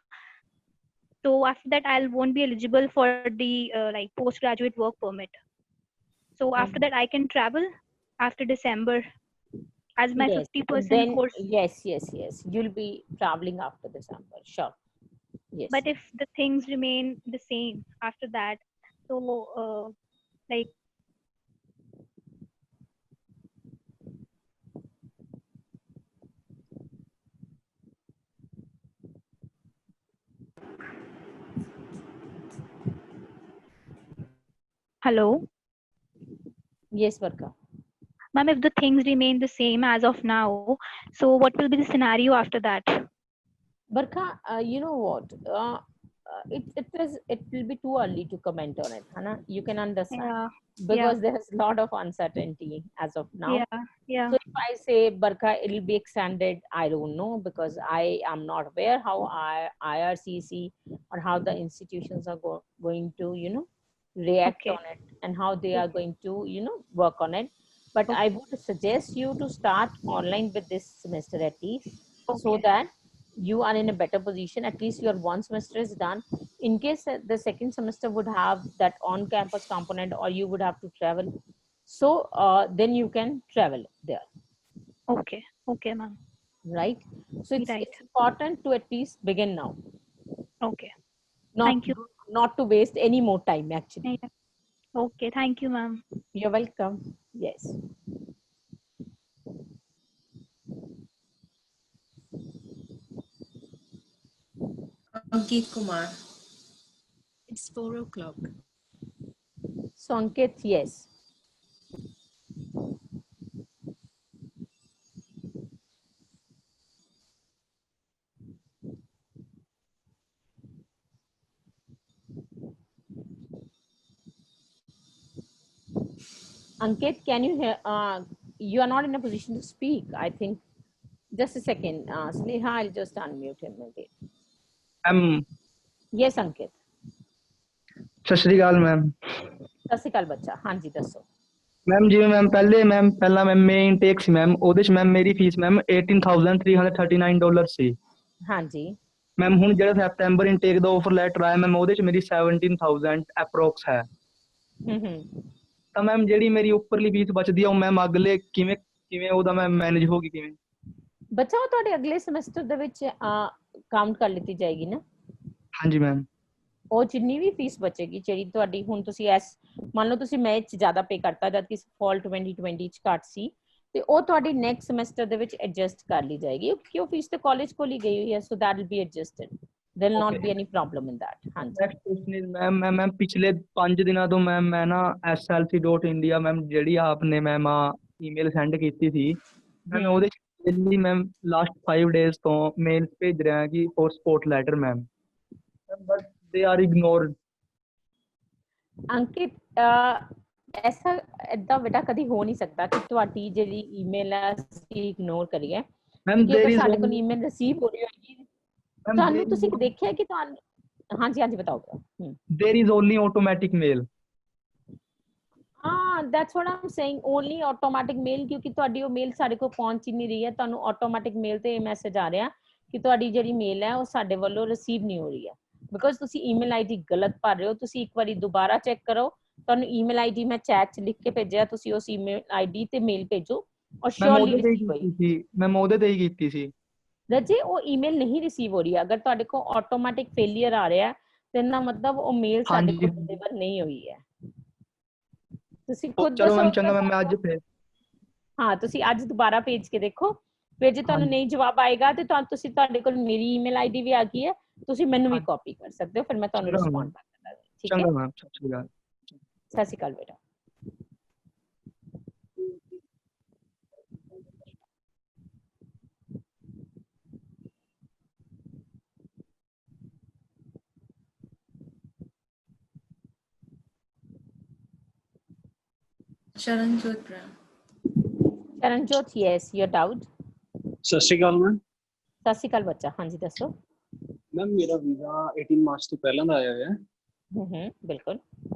so after that I won't be eligible for the like postgraduate work permit. So after that I can travel after December as my Yes, 50% then course. yes. You'll be traveling after December. Sure. Yes. But if the things remain the same after that, so like hello? Yes, Varkha. Ma'am, if the things remain the same as of now, so what will be the scenario after that? Varkha, you know what? It will be too early to comment on it, Hannah. You can understand. Yeah. Because there's a lot of uncertainty as of now. Yeah. So if I say, Barkha, it'll be extended, I don't know, because I am not aware how IRCC or how the institutions are going to, react on it and how they are going to, work on it. But I would suggest you to start online with this semester at least, so that you are in a better position. At least your one semester is done. In case the second semester would have that on-campus component or you would have to travel, so then you can travel there. Okay, ma'am. Right. So it's important to at least begin now. Okay. Thank you. Not to waste any more time, actually. Okay, thank you, ma'am. You're welcome. Yes. Ankit Kumar. It's 4 o'clock. So Ankit, yes. Ankit, can you hear? You are not in a position to speak, I think. Just a second. Sneha, I'll just unmute him again. Yes, Ankit. ਸਤਿ ਸ਼੍ਰੀ ਅਕਾਲ ma'am. ਸਤਿ ਸ਼੍ਰੀ ਅਕਾਲ ਬੱਚਾ, ਹਾਂਜੀ ਦੱਸੋ। Ma'am ਜਿਵੇਂ ma'am ਪਹਿਲਾਂ ma'am main intake ਸੀ ma'am, ਉਹਦੇ ਚ ma'am ਮੇਰੀ ਫੀਸ ਮੈਮ $18,339 ਸੀ। ਹਾਂਜੀ ਮੈਮ ਹੁਣ ਜਿਹੜਾ ਸੈਪਟੈਂਬਰ ਇਨਟੇਕ ਦਾ ਆਫਰ ਲੈਟਰ ਆਇਆ ਮੈਮ, ਉਹਦੇ ਚ ਮੇਰੀ 17,000 ਅਪਰੋਕਸ ਹੈ। ਤਾਂ ਮੈਮ ਜਿਹੜੀ ਮੇਰੀ ਉੱਪਰਲੀ ਫੀਸ ਬਚਦੀ ਆ ਉਹ ਮੈਮ ਅਗਲੇ ਕਿਵੇਂ ਕਿਵੇਂ ਉਹਦਾ ਮੈਂ ਮੈਨੇਜ ਹੋਗੀ ਕਿਵੇਂ? ਬੱਚਾ ਉਹ ਤੁਹਾਡੇ ਅਗਲੇ ਸਮੈਸਟਰ ਦੇ ਵਿੱਚ ਕਾਊਂਟ ਕਰ ਲਿੱਤੀ ਜਾਏਗੀ ਨਾ। ਹਾਂਜੀ ਮੈਮ। ਉਹ ਜਿੰਨੀ ਵੀ ਫੀਸ ਬਚੇਗੀ ਜਿਹੜੀ ਤੁਹਾਡੀ ਹੁਣ ਤੁਸੀਂ ਮੰਨ ਲਓ ਤੁਸੀਂ ਮੈਥ ਚ ਜ਼ਿਆਦਾ ਪੇ ਕਰਤਾ ਜਦ ਕਿ ਫਾਲ 2020 ਚ ਘੱਟ ਸੀ, ਤੇ ਉਹ ਤੁਹਾਡੀ ਨੈਕਸਟ ਸਮੈਸਟਰ ਦੇ ਵਿੱਚ ਐਡਜਸਟ ਕਰ ਲਈ ਜਾਏਗੀ ਕਿਉਂਕਿ ਉਹ ਫੀਸ ਤੇ ਕਾਲਜ ਕੋਲ ਹੀ ਗਈ ਹੋਈ ਹੈ, so that will be adjusted, there will not be any problem in that। ਹਾਂਜੀ ਨੈਕਸਟ ਕੁਐਸਚਨ ਇਜ਼ ਮੈਮ ਪਿਛਲੇ 5 ਦਿਨਾਂ ਤੋਂ ਮੈਂ ਨਾ slc.india ਮੈਮ ਜਿਹੜੀ ਆਪਨੇ ਮੈਮ ਈਮੇਲ ਸੈਂਡ ਕੀਤੀ ਸੀ ਮੈਂ ਉਹਦੇ ਲਈ ਮੈਮ ਲਾਸਟ 5 ਡੇਜ਼ ਤੋਂ ਮੇਲ ਭੇਜ ਰਿਹਾ ਕਿ for support letter ma'am, but they are ignored. Ankit ਐਸਾ ਏਦਾਂ ਬੇਟਾ ਕਦੀ ਹੋ ਨਹੀਂ ਸਕਦਾ ਕਿ ਤੁਹਾਡੀ ਜਿਹੜੀ ਈਮੇਲ ਹੈ ਅਸੀਂ ਇਗਨੋਰ ਕਰੀਏ, ਕਿਉਂਕਿ ਅਗਰ ਸਾਡੇ ਕੋਲ ਈਮੇਲ ਰਿਸੀਵ ਹੋ ਰਹੀ ਹੋਏਗੀ ਤੁਹਾਨੂੰ, ਤੁਸੀਂ ਦੇਖਿਆ ਕਿ ਤੁਹਾਨੂੰ, ਹਾਂਜੀ ਹਾਂਜੀ ਬਤਾਓ। there is only automatic mail। that's what I'm saying, only automatic mail, ਕਿਉਂਕਿ ਤੁਹਾਡੀ ਉਹ ਮੇਲ ਸਾਡੇ ਕੋਲ ਪਹੁੰਚ ਹੀ ਨਹੀਂ ਰਹੀ ਹੈ, ਤੁਹਾਨੂੰ ਆਟੋਮੈਟਿਕ ਮੇਲ ਤੇ ਇਹ ਮੈਸੇਜ ਆ ਰਿਹਾ ਕਿ ਤੁਹਾਡੀ ਜਿਹੜੀ ਮੇਲ ਹੈ ਉਹ ਸਾਡੇ ਵੱਲੋਂ ਰਿਸੀਵ ਨਹੀਂ ਹੋ ਰਹੀ ਹੈ, ਬਿਕੋਜ਼ ਤੁਸੀਂ ਈਮੇਲ ਆਈਡੀ ਗਲਤ ਭਰ ਰਹੇ ਹੋ। ਤੁਸੀਂ ਇੱਕ ਵਾਰੀ ਦੁਬਾਰਾ ਚੈੱਕ ਕਰੋ, ਤੁਹਾਨੂੰ ਈਮੇਲ ਆਈਡੀ ਮੈਂ ਚੈਟ 'ਚ ਲਿਖ ਕੇ ਭੇਜਿਆ, ਤੁਸੀਂ ਉਸ ਈਮੇਲ ਆਈਡੀ ਤੇ ਮੇਲ ਭੇਜੋ ਔਰ ਸ਼ੋਰਲੀ ਰਿਸੀਵ ਹੋਏਗੀ। ਮੈਂ ਉਹਦੇ ਤੇ ਹੀ ਕੀਤੀ ਸੀ ਰਜੇ, ਉਹ ਈਮੇਲ ਨਹੀਂ ਰਿਸੀਵ ਹੋ ਰਹੀ। ਅਗਰ ਤੁਹਾਡੇ ਕੋਲ ਆਟੋਮੈਟਿਕ ਫੇਲਿਅਰ ਆ ਰਿਹਾ ਤੇ ਇਹਦਾ ਮਤਲਬ ਉਹ ਮੇਲ ਸਾਡੇ ਕੋਲ ਡਿਲੀਵਰ ਨਹੀਂ ਹੋਈ ਹੈ। ਤੁਸੀਂ ਖੁਦ ਚਲੋ ਮੈਮ ਚੰਗਾ ਮੈਂ ਅੱਜ ਫੇਰ ਹਾਂ ਤੁਸੀਂ ਅੱਜ ਦੁਬਾਰਾ ਭੇਜ ਕੇ ਦੇਖੋ, ਫਿਰ ਜੇ ਤੁਹਾਨੂੰ ਨਹੀਂ ਜਵਾਬ ਆਏਗਾ ਤੇ ਤੁਸੀਂ ਤੁਹਾਡੇ ਕੋਲ ਮੇਰੀ ਈਮੇਲ ਆਈਡੀ ਵੀ ਆ ਗਈ ਹੈ, ਤੁਸੀਂ ਮੈਨੂੰ ਵੀ ਕਾਪੀ ਕਰ ਸਕਦੇ ਹੋ, ਫਿਰ ਮੈਂ ਤੁਹਾਨੂੰ ਰਿਸਪੌਂਡ ਕਰ ਦਾਂਗਾ। ਠੀਕ ਹੈ, ਚੰਗਾ ਮੈਮ, ਸਤਿ ਸ਼੍ਰੀ ਅਕਾਲ। ਸਤਿ ਸ਼੍ਰੀ ਅਕਾਲ ਬੇਟਾ। Sharanjot Brown. Sharanjot, yes, your doubt? ਸਤਿ ਸ਼੍ਰੀ ਅਕਾਲ ਮੈਮ। ਸਤਿ ਸ਼੍ਰੀ ਅਕਾਲ ਬੱਚਾ, ਹਾਂਜੀ ਦੱਸੋ। ਮੈਮ ਮੇਰਾ ਵੀਜ਼ਾ 18 ਮਾਰਚ ਤੋਂ ਪਹਿਲਾਂ ਦਾ ਆਇਆ ਹੋਇਆ ਹੈ। ਬਿਲਕੁਲ।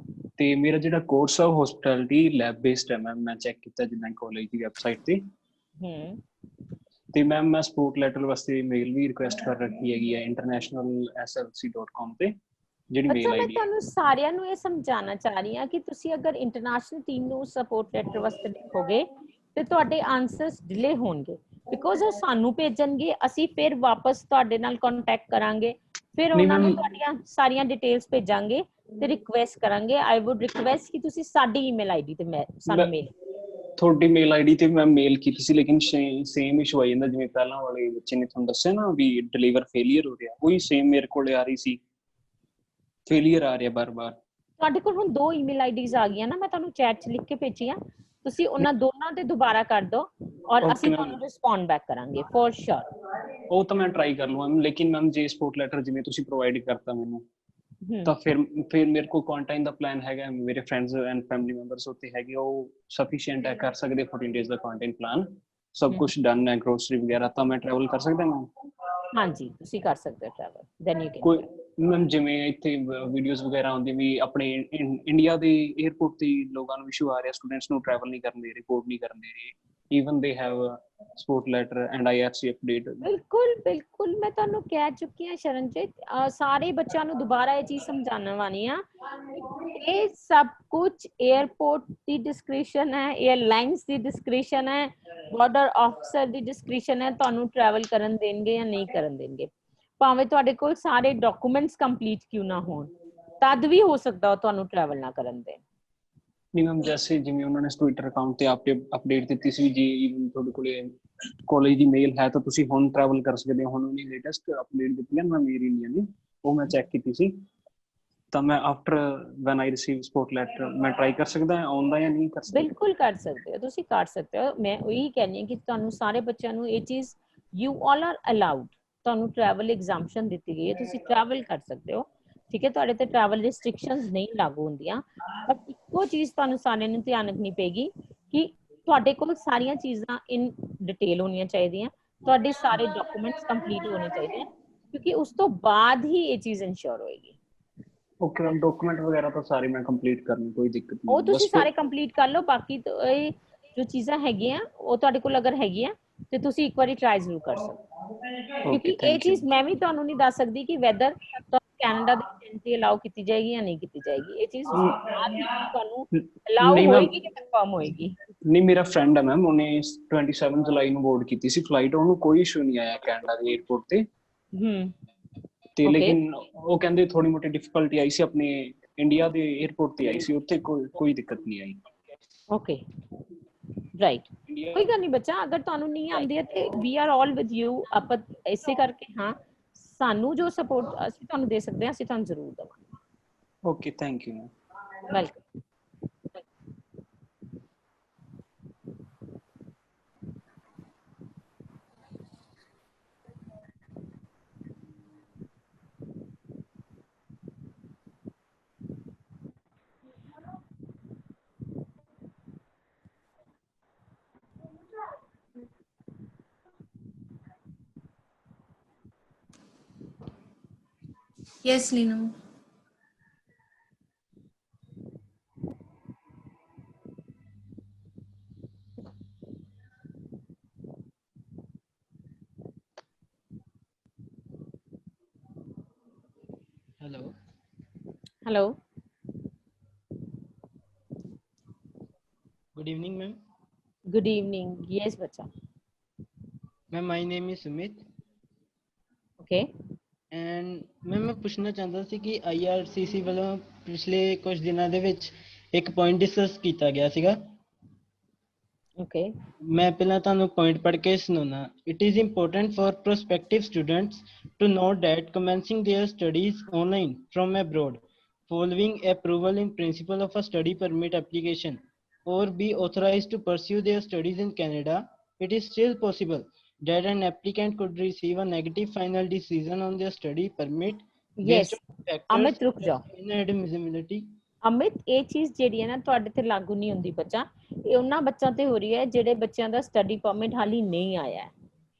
ਤੇ ਮੇਰਾ ਜਿਹੜਾ ਕੋਰਸ ਆ ਉਹ ਹੌਸਪਿਟੈਲਿਟੀ ਲੈਬ ਬੇਸਡ ਹੈ ਮੈਮ, ਮੈਂ ਚੈੱਕ ਕੀਤਾ ਜਿੱਦਾਂ ਕਾਲਜ ਦੀ ਵੈਬਸਾਈਟ ਤੇ। ਤੇ ਮੈਮ ਮੈਂ ਸਪੋਰਟ ਲੈਟਰ ਵਾਸਤੇ ਮੇਲ ਵੀ ਰਿਕੁਐਸਟ ਕਰ ਰੱਖੀ ਹੈਗੀ ਹੈ internationalslc.com ਤੇ, ਜਿਹੜੀ ਮੇਲ ਆਈਡੀ ਹੈ। ਮੈਂ ਤੁਹਾਨੂੰ ਸਾਰਿਆਂ ਨੂੰ ਇਹ ਸਮਝਾਉਣਾ ਚਾਹ ਰਹੀ ਹਾਂ ਕਿ ਤੁਸੀਂ ਅਗਰ ਇੰਟਰਨੈਸ਼ਨਲ ਟੀਮ ਨੂੰ ਸਪੋਰਟ ਲੈਟਰ ਵਾਸਤੇ ਲਿਖੋਗੇ ਤੇ ਤੁਹਾਡੇ ਆਨਸਰਸ ਡਿਲੇ ਹੋਣਗੇ, ਬਿਕੋਜ਼ ਉਹ ਸਾਨੂੰ ਭੇਜਣਗੇ, ਅਸੀਂ ਫਿਰ ਵਾਪਸ ਤੁਹਾਡੇ ਨਾਲ ਕੰਟੈਕਟ ਕਰਾਂਗੇ, ਫਿਰ ਉਹਨਾਂ ਨੂੰ ਤੁਹਾਡੀਆਂ ਸਾਰੀਆਂ ਡਿਟੇਲਸ ਭੇਜਾਂਗੇ ਤੇ ਰਿਕੁਐਸਟ ਕਰਾਂਗੇ। ਆਈ ਵੁੱਡ ਰਿਕੁਐਸਟ ਕਿ ਤੁਸੀਂ ਸਾਡੀ ਈਮੇਲ ਆਈਡੀ ਤੇ ਸਾਨੂੰ ਮੇਲ। ਤੁਹਾਡੀ ਮੇਲ ਆਈਡੀ ਤੇ ਮੈਂ ਮੇਲ ਕੀਤੀ ਸੀ, ਲੇਕਿਨ ਸੇਮ ਇਸ਼ੂ ਆ ਜਾਂਦਾ ਜਿਵੇਂ ਪਹਿਲਾਂ ਵਾਲੇ ਬੱਚੇ ਨੇ ਤੁਹਾਨੂੰ ਦੱਸਿਆ ਨਾ ਵੀ ਡਿਲੀਵਰ ਫੇਲੀਅਰ ਹੋ ਰਿਹਾ, ਉਹੀ ਸੇਮ ਮੇਰੇ ਕੋਲ ਆ ਰਹੀ ਸੀ, ਫੇਲੀਅਰ ਆ ਰਿਹਾ ਬਾਰ-ਬਾਰ। ਤੁਹਾਡੇ ਕੋਲ ਹੁਣ 2 ਈਮੇਲ ਆਈਡੀਜ਼ ਆ ਗਈਆਂ ਨਾ, ਮੈਂ ਤੁਹਾਨੂੰ ਚੈਟ 'ਚ ਲਿਖ ਕੇ ਭੇਜੀਆਂ, ਤੁਸੀਂ ਉਹਨਾਂ ਦੋਨਾਂ ਤੇ ਦੁਬਾਰਾ ਕਰ ਦਿਓ ਔਰ ਅਸੀਂ ਤੁਹਾਨੂੰ ਰਿਸਪੌਂਡ ਬੈਕ ਕਰਾਂਗੇ ਫॉर ਸ਼ੋਰ। ਉਹ ਤਾਂ ਮੈਂ ਟਰਾਈ ਕਰ ਲਵਾਂ, ਲੇਕਿਨ ਮੈਮ ਜੇ ਸਪੋਰਟ ਲੈਟਰ ਜਿਵੇਂ ਤੁਸੀਂ ਪ੍ਰੋਵਾਈਡ ਕਰਤਾ ਮੈਨੂੰ, ਤਾਂ ਫਿਰ ਮੇਰੇ ਕੋਲ ਕੁਆਰੰਟਾਈਨ ਦਾ ਪਲਾਨ ਹੈਗਾ, ਮੇਰੇ ਫਰੈਂਡਸ ਐਂਡ ਫੈਮਿਲੀ ਮੈਂਬਰਸ ਉੱਥੇ ਹੈਗੇ, ਉਹ ਸਫੀਸ਼ੀਐਂਟ ਹੈ, ਕਰ ਸਕਦੇ 14 ਡੇਜ਼ ਦਾ ਕੁਆਰੰਟਾਈਨ ਪਲਾਨ, ਸਭ ਕੁਝ ਡਨ ਹੈ, ਗਰੋਸਰੀ ਵਗੈਰਾ, ਤਾਂ ਮੈਂ ਟਰੈਵਲ ਕਰ ਸਕਦਾ ਮੈਮ? ਹਾਂਜੀ ਤੁਸੀਂ ਕਰ ਸਕਦੇ ਹੋ ਟਰੈਵਲ, ਦੈਨ ਯੂ ਕੈਨ। ਕੋਈ ਮੈਮ ਜਿਵੇਂ ਇੱਥੇ ਵੀਡੀਓਜ਼ ਵਗੈਰਾ ਆਉਂਦੀ ਵੀ ਆਪਣੇ ਇੰਡੀਆ ਦੇ 에ਅਰਪੋਰਟ ਤੇ ਲੋਕਾਂ ਨੂੰ ਇਸ਼ੂ ਆ ਰਿਹਾ, ਸਟੂਡੈਂਟਸ ਨੂੰ ਟਰੈਵਲ ਨਹੀਂ ਕਰਨ ਦੇ ਰਹੇ, ਕੋਡ ਨਹੀਂ ਕਰਨ ਦੇ ਰਹੇ, even they have a sport letter and IRC update। ਬਿਲਕੁਲ ਬਿਲਕੁਲ, ਮੈਂ ਤੁਹਾਨੂੰ ਕਹਿ ਚੁੱਕੀ ਹਾਂ ਸ਼ਰਨਜੀਤ, ਸਾਰੇ ਬੱਚਿਆਂ ਨੂੰ ਦੁਬਾਰਾ ਇਹ ਚੀਜ਼ ਸਮਝਾਉਣ ਵਾਲੀ ਆ, ਇਹ ਸਭ ਕੁਝ 에ਅਰਪੋਰਟ ਦੀ ਡਿਸਕ੍ਰਿਸ਼ਨ ਹੈ, 에ਅਰਲਾਈਨਸ ਦੀ ਡਿਸਕ੍ਰਿਸ਼ਨ ਹੈ, ਬਾਰਡਰ ਆਫਿਸਰ ਦੀ ਡਿਸਕ੍ਰਿਸ਼ਨ ਹੈ, ਤੁਹਾਨੂੰ ਟਰੈਵਲ ਕਰਨ ਦੇਣਗੇ ਜਾਂ ਨਹੀਂ ਕਰਨ ਦੇਣਗੇ। ਭਾਵੇਂ ਤੁਹਾਡੇ ਕੋਲ ਸਾਰੇ ਡਾਕੂਮੈਂਟਸ ਕੰਪਲੀਟ ਕਿਉਂ ਨਾ ਹੋਣ, ਤਦ ਵੀ ਹੋ ਸਕਦਾ ਉਹ ਤੁਹਾਨੂੰ ਟਰੈਵਲ ਨਾ ਕਰਨ ਦੇਣ। ਨਹੀਂ ਮੈਮ, ਜੈਸੇ ਜਿਵੇਂ ਉਹਨਾਂ ਨੇ ਟਵਿੱਟਰ ਅਕਾਊਂਟ ਤੇ ਅਪਡੇਟ ਦਿੱਤੀ ਸੀ ਜੀ, ਈਵਨ ਤੁਹਾਡੇ ਕੋਲੇ ਕਾਲਜ ਦੀ ਮੇਲ ਹੈ ਤਾਂ ਤੁਸੀਂ ਹੁਣ ਟਰੈਵਲ ਕਰ ਸਕਦੇ ਹੋ। ਹੁਣ ਉਹਨੇ ਲੇਟੈਸਟ ਅਪਡੇਟ ਦਿੱਤੀ ਹੈ ਨਾ ਮੇਰੀ ਇੰਡੀਆ ਨੇ, ਉਹ ਮੈਂ ਚੈੱਕ ਕੀਤੀ ਸੀ, ਤਾਂ ਮੈਂ ਆਫਟਰ ਵੈਨ ਆਈ ਰਿਸੀਵ ਸਪੋਰਟ ਲੈਟਰ ਮੈਂ ਟਰਾਈ ਕਰ ਸਕਦਾ ਆਉਣ ਦਾ ਜਾਂ ਨਹੀਂ ਕਰ ਸਕਦਾ? ਬਿਲਕੁਲ ਕਰ ਸਕਦੇ ਹੋ, ਤੁਸੀਂ ਕਰ ਸਕਦੇ ਹੋ। ਮੈਂ ਉਹੀ ਕਹਿੰਦੀ ਹਾਂ ਕਿ ਤੁਹਾਨੂੰ ਸਾਰੇ ਬੱਚਿਆਂ ਨੂੰ ਇਹ ਚੀਜ਼, ਯੂ ਆਲ ਆਰ ਅਲਾਉਡ, ਤੁਹਾਨੂੰ ਟਰੈਵਲ ਐਗਜ਼ਾਮਸ਼ਨ ਦਿੱਤੀ ਗਈ ਹੈ, ਤੁਸੀਂ ਟਰੈਵਲ ਕਰ ਸਕਦੇ ਹੋ, ਠੀਕ ਹੈ, ਤੁਹਾਡੇ ਤੇ ਟਰੈਵਲ ਰਿਸਟ੍ਰਿਕਸ਼ਨਸ ਨਹੀਂ ਲਾਗੂ ਹੁੰਦੀਆਂ। ਬਟ ਇੱਕੋ ਚੀਜ਼ ਤੁਹਾਨੂੰ ਸਾਰਿਆਂ ਨੂੰ ਧਿਆਨ ਰੱਖਣੀ ਪਏਗੀ ਕਿ ਤੁਹਾਡੇ ਕੋਲ ਸਾਰੀਆਂ ਚੀਜ਼ਾਂ ਇਨ ਡਿਟੇਲ ਹੋਣੀਆਂ ਚਾਹੀਦੀਆਂ, ਤੁਹਾਡੇ ਸਾਰੇ ਡਾਕੂਮੈਂਟਸ ਕੰਪਲੀਟ ਹੋਣੇ ਚਾਹੀਦੇ, ਕਿਉਂਕਿ ਉਸ ਤੋਂ ਬਾਅਦ ਹੀ ਇਹ ਚੀਜ਼ ਇਨਸ਼ੋਰ ਹੋਏਗੀ। ਓਕੇ ਮੈਮ, ਡਾਕੂਮੈਂਟ ਵਗੈਰਾ ਤਾਂ ਸਾਰੇ ਮੈਂ ਕੰਪਲੀਟ ਕਰਨੀ, ਕੋਈ ਦਿੱਕਤ ਨਹੀਂ। ਉਹ ਤੁਸੀਂ ਸਾਰੇ ਕੰਪਲੀਟ ਕਰ ਲਓ, ਬਾਕੀ ਇਹ ਜੋ ਚੀਜ਼ਾਂ ਹੈਗੀਆਂ ਉਹ ਤੁਹਾਡੇ ਕੋਲ ਅਗਰ ਹੈਗੀਆਂ ਤੇ ਤੁਸੀਂ ਇੱਕ ਵਾਰੀ ਟਰਾਈ ਜ਼ਰੂਰ ਕਰ ਸਕਦੇ ਹੋ, ਕਿਉਂਕਿ ਇਹ ਚੀਜ਼ ਮੈਂ ਵੀ ਤੁਹਾਨੂੰ ਨਹੀਂ ਦੱਸ ਸਕਦੀ ਕਿ ਵੈਦਰ ਕੈਨੇਡਾ ਦੀ ਐਂਟਰੀ ਅਲਾਉ ਕੀਤੀ ਜਾਏਗੀ ਜਾਂ ਨਹੀਂ ਕੀਤੀ ਜਾਏਗੀ? ਇਹ ਚੀਜ਼ ਬਾਅਦ ਵਿੱਚ ਤੁਹਾਨੂੰ ਅਲਾਉ ਨਹੀਂ ਮੈਮ, ਹੋਏਗੀ ਕਿ ਕਨਫਰਮ ਹੋਏਗੀ? ਨਹੀਂ ਮੇਰਾ ਫਰੈਂਡ ਹੈ ਮੈਮ, ਉਹਨੇ 27 ਜੁਲਾਈ ਨੂੰ ਬੋਰਡ ਕੀਤੀ ਸੀ ਫਲਾਈਟ, ਉਹਨੂੰ ਕੋਈ ਇਸ਼ੂ ਨਹੀਂ ਆਇਆ ਕੈਨੇਡਾ ਦੇ 에ਅਰਪੋਰਟ ਤੇ। ਤੇ ਲੇਕਿਨ ਉਹ ਕਹਿੰਦੇ ਥੋੜੀ ਮੋਟੀ ਡਿਫਿਕਲਟੀ ਆਈ ਸੀ ਆਪਣੇ ਇੰਡੀਆ ਦੇ 에ਅਰਪੋਰਟ ਤੇ ਆਈ ਸੀ, ਉੱਥੇ ਕੋਈ ਦਿੱਕਤ ਨਹੀਂ ਆਈ। ਓਕੇ ਰਾਈਟ, ਕੋਈ ਗੱਲ ਨਹੀਂ ਬੱਚਾ, ਅਗਰ ਤੁਹਾਨੂੰ ਨਹੀਂ ਆਉਂਦੀ ਹੈ ਤੇ we are all with you. ਆਪਾਂ ਇਸੇ ਕਰਕੇ ਹਾਂ, ਸਾਨੂੰ ਜੋ ਸਪੋਰਟ ਅਸੀਂ ਤੁਹਾਨੂੰ ਦੇ ਸਕਦੇ ਹਾਂ ਅਸੀਂ ਤੁਹਾਨੂੰ ਜ਼ਰੂਰ ਦੇਵਾਂਗੇ। Okay, thank you ma'am. Welcome. Yes, Lino. Hello. Hello. Good evening, ma'am. Good evening. Yes, bacha. Ma'am, my name is Sumit. Okay. And ma'am, मैं पूछना चाहता ਸੀ ਕਿ IRCC ਵੱਲੋਂ ਪਿਛਲੇ ਕੁਝ ਦਿਨਾਂ ਦੇ ਵਿੱਚ ਇੱਕ ਪੁਆਇੰਟ ਡਿਸਕਸ ਕੀਤਾ ਗਿਆ ਸੀਗਾ। Okay. ਮੈਂ ਪਹਿਲਾਂ ਤੁਹਾਨੂੰ ਪੁਆਇੰਟ ਪੜ੍ਹ ਕੇ ਸੁਣਾਉਣਾ। It is important for prospective students to note that commencing their studies online from abroad, following approval in principle of a study permit application, or be authorized to pursue their studies in Canada, it is still possible that an applicant could receive a negative final decision on their study permit Yes. based on factors Amit ਰੁਕ ਜਾਓ। inadmissibility. Amit, ਇਹ ਚੀਜ਼ ਜਿਹੜੀ ਹੈ ਨਾ ਤੁਹਾਡੇ ਤੇ ਲਾਗੂ ਨਹੀਂ ਹੁੰਦੀ ਬੱਚਾ, ਇਹ ਉਹਨਾਂ ਬੱਚਿਆਂ ਤੇ ਹੋ ਰਹੀ ਹੈ ਜਿਹੜੇ ਬੱਚਿਆਂ ਦਾ ਸਟੱਡੀ ਪਰਮਿਟ ਹਾਲੀ ਨਹੀਂ ਆਇਆ ਹੈ।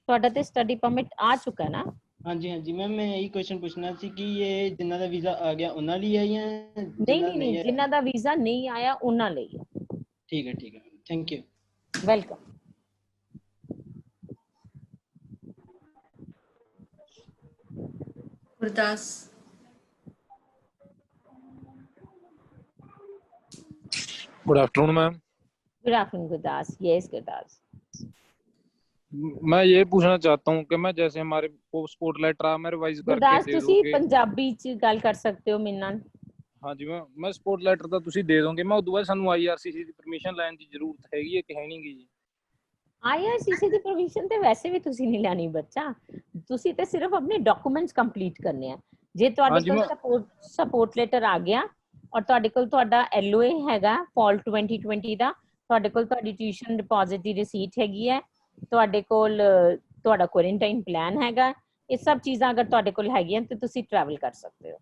ਤੁਹਾਡਾ ਤੇ ਸਟੱਡੀ ਪਰਮਿਟ ਆ ਚੁੱਕਾ ਨਾ? ਹਾਂਜੀ ਹਾਂਜੀ ਮੈਮ, ਮੈਂ ਇਹੀ ਕੁਐਸਚਨ ਪੁੱਛਣਾ ਸੀ ਕਿ ਇਹ ਜਿਨ੍ਹਾਂ ਦਾ ਵੀਜ਼ਾ ਆ ਗਿਆ ਉਹਨਾਂ ਲਈ ਹੈ ਜਾਂ ਨਹੀਂ, ਜਿਨ੍ਹਾਂ ਦਾ ਵੀਜ਼ਾ ਨਹੀਂ ਆਇਆ ਉਹਨਾਂ ਲਈ ਹੈ। ਠੀਕ ਹੈ thank you. Welcome. Gurdas. Good afternoon, ma'am. Good afternoon, Gurdas. Yes, Gurdas. मैं ये पूछना चाहता हूँ कि मैं जैसे हमारे पोस्ट लेटर आ मैं रिवाइज करके ਗੁਰਦਾਸ दे ਤੁਸੀਂ दोगे। ਪੰਜਾਬੀ ਚ ਗੱਲ ਕਰ ਸਕਦੇ ਹੋ ਮੇਰੇ ਨਾਲ? ਹਾਂਜੀ ਮੈਂ ਸਪੋਰਟ ਲੈਟਰ ਤਾਂ ਤੁਸੀਂ ਦੇ ਦੋਗੇ, ਮੈਂ ਉਦੋਂ ਬਾਅਦ ਸਾਨੂੰ IRCC ਦੀ ਪਰਮਿਸ਼ਨ ਲੈਣ ਦੀ ਜ਼ਰੂਰਤ ਹੈਗੀ ਹੈ ਕਿ ਹੈ ਨਹੀਂਗੀ ਜੀ? IRCC ਦੀ ਪਰਮਿਸ਼ਨ ਤੇ ਵੈਸੇ ਵੀ ਤੁਸੀਂ ਨਹੀਂ ਲੈਣੀ ਬੱਚਾ, ਤੁਸੀਂ ਤੇ ਸਿਰਫ ਆਪਣੇ ਡਾਕੂਮੈਂਟਸ ਕੰਪਲੀਟ ਕਰਨੇ ਆ। ਜੇ ਤੁਹਾਡੇ ਕੋਲ ਸਪੋਰਟ ਲੈਟਰ ਆ ਗਿਆ ਔਰ ਤੁਹਾਡੇ ਕੋਲ ਤੁਹਾਡਾ LOA ਹੈਗਾ ਫਾਲ 2020 ਦਾ, ਤੁਹਾਡੇ ਕੋਲ ਤੁਹਾਡੀ ਟਿਊਸ਼ਨ ਡਿਪੋਜ਼ਿਟ ਦੀ ਰਸੀਟ ਹੈਗੀ ਹੈ, ਤੁਹਾਡੇ ਕੋਲ ਤੁਹਾਡਾ ਕੁਆਰੰਟਾਈਨ ਪਲਾਨ ਹੈਗਾ, ਇਹ ਸਭ ਚੀਜ਼ਾਂ ਅਗਰ ਤੁਹਾਡੇ ਕੋਲ ਹੈਗੀਆਂ ਤੇ ਤੁਸੀਂ ਟਰੈਵਲ ਕਰ ਸਕਦੇ ਹੋ।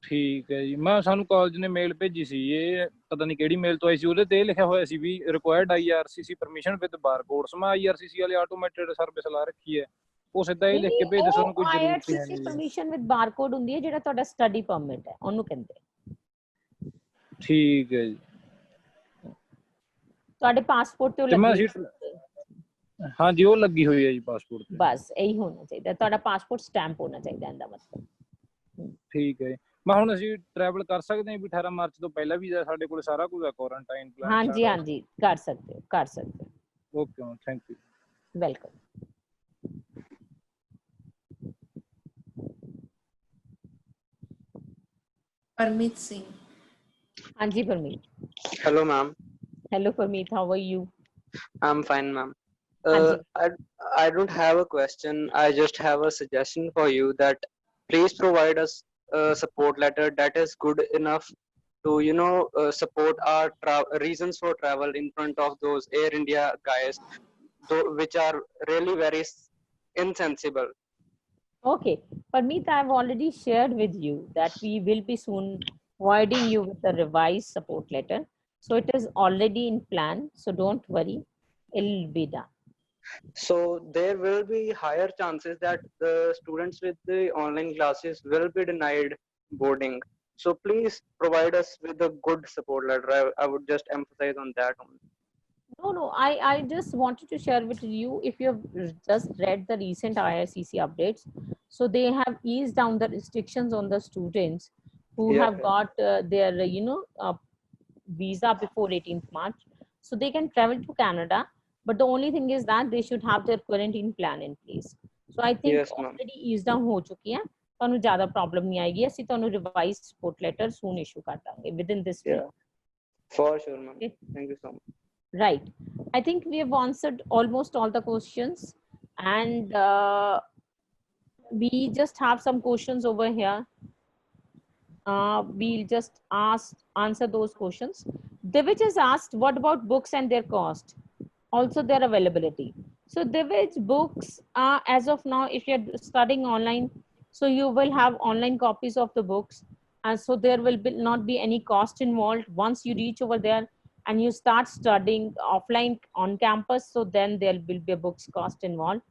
ਠੀਕ ਹੈ ਜੀ। ਮੈਂ ਸਾਨੂੰ ਕਾਲਜ ਨੇ ਮੇਲ ਭੇਜੀ ਸੀ, ਇਹ ਪਤਾ ਨਹੀਂ ਕਿਹੜੀ ਮੇਲ ਤੋਂ ਆਈ ਸੀ, ਉਹਦੇ ਤੇ ਲਿਖਿਆ ਹੋਇਆ ਸੀ ਵੀ ਰਿਕੁਆਇਰਡ IRCC ਪਰਮਿਸ਼ਨ ਵਿਦ ਬਾਰਕੋਡਸ। ਮੈਂ IRCC ਵਾਲੀ ਆਟੋਮੈਟਿਡ ਸਰਵਿਸ ਲਾ ਰੱਖੀ ਹੈ, ਉਹ ਸਿੱਧਾ ਇਹ ਲਿਖ ਕੇ ਭੇਜਦੇ ਸਾਨੂੰ ਕੋਈ ਜ਼ਰੂਰਤ ਨਹੀਂ IRCC ਪਰਮਿਸ਼ਨ ਵਿਦ ਬਾਰਕੋਡ ਹੁੰਦੀ ਹੈ, ਜਿਹੜਾ ਤੁਹਾਡਾ ਸਟੱਡੀ ਪਰਮਿਟ ਹੈ ਉਹਨੂੰ ਕਹਿੰਦੇ। ਠੀਕ ਹੈ ਜੀ। ਤੁਹਾਡੇ ਪਾਸਪੋਰਟ ਤੇ ਲੱਗੀ? ਹਾਂਜੀ ਉਹ ਲੱਗੀ ਹੋਈ ਹੈ ਜੀ ਪਾਸਪੋਰਟ ਤੇ। ਬਸ ਇਹੀ ਹੋਣਾ ਚਾਹੀਦਾ, ਤੁਹਾਡਾ ਪਾਸਪੋਰਟ ਸਟੈਂਪ ਹੋਣਾ ਚਾਹੀਦਾ ਇਹਦਾ ਮਤਲਬ। ਠੀਕ ਹੈ। ਮੈਂ ਹੁਣ ਅਸੀਂ ਟਰੈਵਲ ਕਰ ਸਕਦੇ ਹਾਂ ਵੀ 18 ਮਾਰਚ ਤੋਂ ਪਹਿਲਾਂ ਵੀ ਸਾਡੇ ਕੋਲ ਸਾਰਾ ਕੁਝ ਹੈ, ਕੁਆਰੰਟਾਈਨ ਪਲਾਨ? ਹਾਂਜੀ ਕਰ ਸਕਦੇ ਹੋ। Okay ma'am, thank you. Welcome. Parmeet Singh. Anji Parmeet. Hello, ma'am. Hello, Parmeet. How are you? I'm fine, ma'am. I don't have a question. I just have a suggestion for you that please provide us a support letter that is good enough to, support our reasons for travel in front of those Air India guys, which are really very insensible. Okay, Parmeet, I've already shared with you that we will be soon providing you with a revised support letter. So it is already in plan. So don't worry, it'll be done. So there will be higher chances that the students with the online classes will be denied boarding. So please provide us with a good support letter. I would just emphasize on that only. No, I just wanted to share with you, if you have just read the recent IRCC updates, So they have eased down the restrictions on the students who Yeah, have got their, visa before 18th March. So they can travel to Canada. But the only thing is that they should have their quarantine plan in place. So I think yes, ma'am. already eased down ਹੋ ਚੁੱਕੀ ਹੈ, ਤੁਹਾਨੂੰ ਜ਼ਿਆਦਾ problem ਨਹੀਂ ਆਏਗੀ, ਅਸੀਂ ਤੁਹਾਨੂੰ revise support letter ਸੂਨ issue ਕਰ ਦਾਂਗੇ within this week. Yeah, for sure, ma'am. Thank you so much. Right. I think we have answered almost all the questions, and we just have some questions over here. We'll just answer those questions. Divij has asked, what about books and their cost? Also their availability. So Divij, books are, as of now, if you're studying online, so you will have online copies of the books. And so there will not be any cost involved. Once you reach over there and you start studying offline on campus, so then there will be a books cost involved.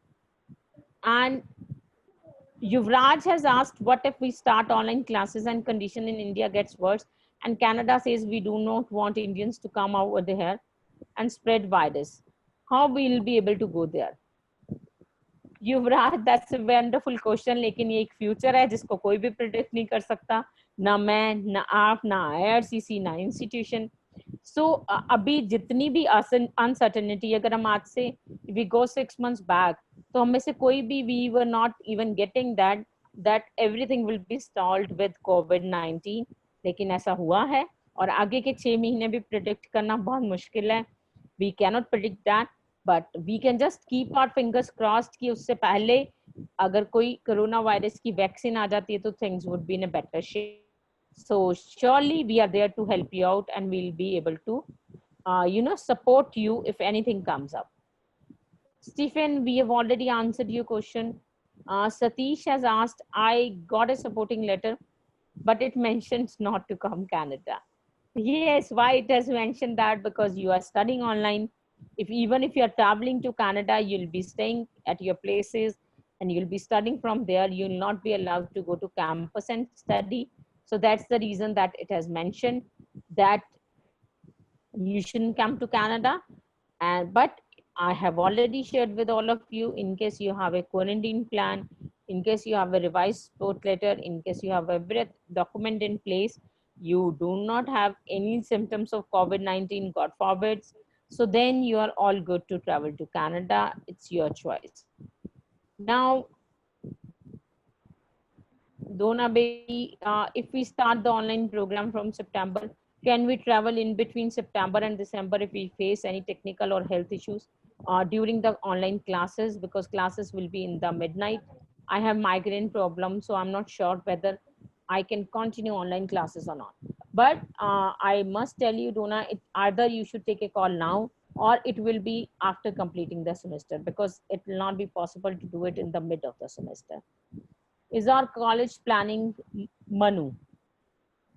And Yuvraj has asked, what if we start online classes and condition in India gets worse and Canada says we do not want Indians to come over there and spread virus? How we'll be able to go there? Yuvraj, that's a wonderful question, लेकिन ये एक future है जिसको कोई भी predict नहीं कर सकता, ना मैं, ना आप, ना IRCC, ना institution. So अभी जितनी भी uncertainty, अगर हम आज से we go 6 months back, तो हम में से कोई भी we were not even getting that everything will be stalled with COVID-19, लेकिन ऐसा हुआ है और आगे के 6 महीने भी predict करना बहुत मुश्किल है. We cannot predict that, but we can just keep our fingers crossed कि उससे पहले अगर कोई कोरोना वायरस की वैक्सीन आ जाती है तो things would be in a better shape. So surely we are there to help you out and we'll be able to, support you if anything comes up. Stephen, we have already answered your question. Satish has asked, I got a supporting letter, but it mentions not to come Canada. Yes, why it has mentioned that? Because you are studying online. Even if you are traveling to Canada, you'll be staying at your places and you'll be studying from there. You'll not be allowed to go to campus and study. So that's the reason that it has mentioned that you shouldn't come to Canada. But I have already shared with all of you, in case you have a quarantine plan, in case you have a revised support letter, in case you have every document in place, you do not have any symptoms of COVID-19, God forbid, so then you are all good to travel to Canada. It's your choice. Now, Dona baby, if we start the online program from September, can we travel in between September and December if we face any technical or health issues during the online classes? Because classes will be in the midnight. I have migraine problem, so I'm not sure whether I can continue online classes or not. But I must tell you, Dona, either you should take a call now or it will be after completing the semester, because it will not be possible to do it in the mid of the semester. Is our college planning, Manu,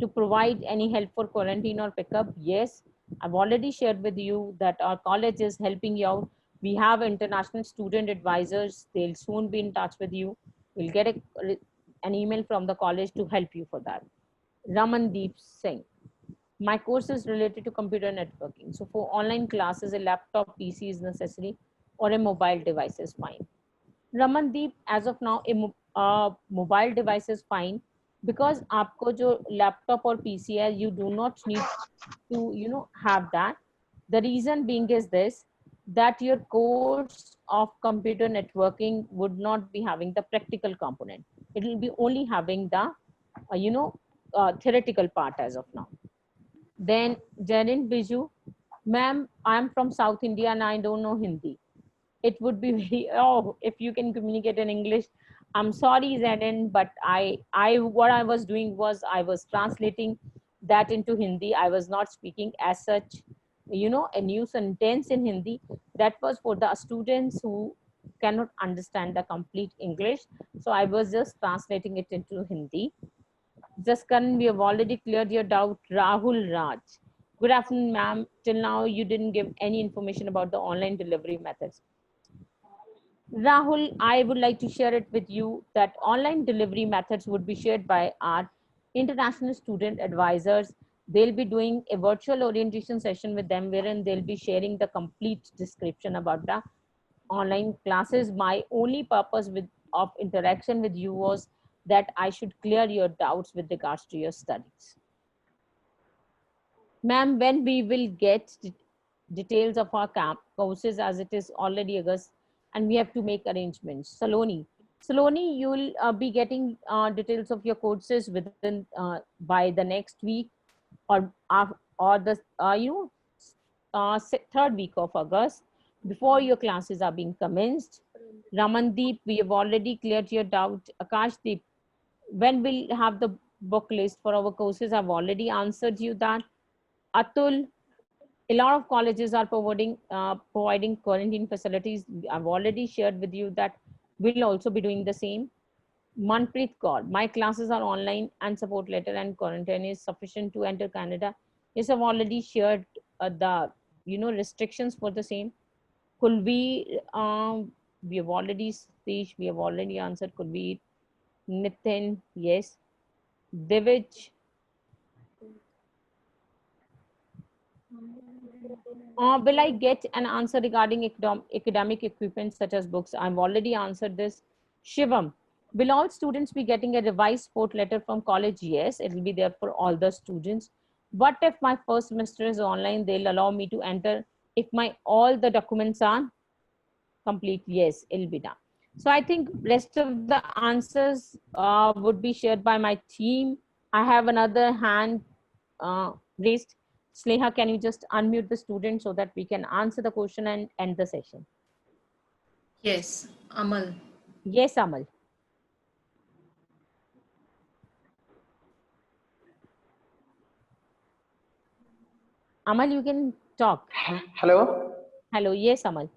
to provide any help for quarantine or pickup? Yes, I've already shared with you that our college is helping you out. We have international student advisors. They'll soon be in touch with you. We'll get an email from the college to help you for that. Ramandeep Singh. My course is related to computer networking. So for online classes, a laptop PC is necessary or a mobile device is fine. Ramandeep, as of now, a mobile device is fine, because आपको जो laptop or PC है, you do not need to have that. The reason being is this, that your course of computer networking would not be having the practical component. It will be only having the theoretical part as of now. Then Jarin Biju, ma'am, I'm from South India and I don't know Hindi. It would be very, if you can communicate in English. I'm sorry, Zanin, but what I was doing was I was translating that into Hindi. I was not speaking as such, a new sentence in Hindi. That was for the students who cannot understand the complete English. So I was just translating it into Hindi. Jaskan, we have already cleared your doubt. Rahul Raj. Good afternoon, ma'am. Till now, you didn't give any information about the online delivery methods. Rahul, I would like to share it with you that online delivery methods would be shared by our international student advisors. They'll be doing a virtual orientation session with them, wherein they'll be sharing the complete description about the online classes. My only purpose with of interaction with you was that I should clear your doubts with regards to your studies. Ma'am, when we will get details of our courses, as it is already August and we have to make arrangements. Saloni, you will be getting details of your courses within by the next week or the third week of August, before your classes are being commenced. Ramandeep, we have already cleared your doubt. Akashdeep, when we'll have the book list for our courses, I've already answered you that. Atul, a lot of colleges are providing quarantine facilities. I've already shared with you that we'll also be doing the same. Manpreet Kaur, my classes are online and support letter and quarantine is sufficient to enter Canada. Yes, I've already shared the restrictions for the same. Kulveer, we have already Satish, we have already answered Kulveer. Nitin, yes. Divij, will I get an answer regarding academic equipment such as books? I've already answered this. Shivam, will all students be getting a revised support letter from college? Yes, it will be there for all the students. What if my first semester is online? They'll allow me to enter if all the documents are complete. Yes, it'll be done. So I think rest of the answers would be shared by my team. I have another hand raised. Sneha, can you just unmute the student so that we can answer the question and end the session? Yes, Amal. Yes, Amal. Amal, you can talk. Hello. Hello. Yes, Amal.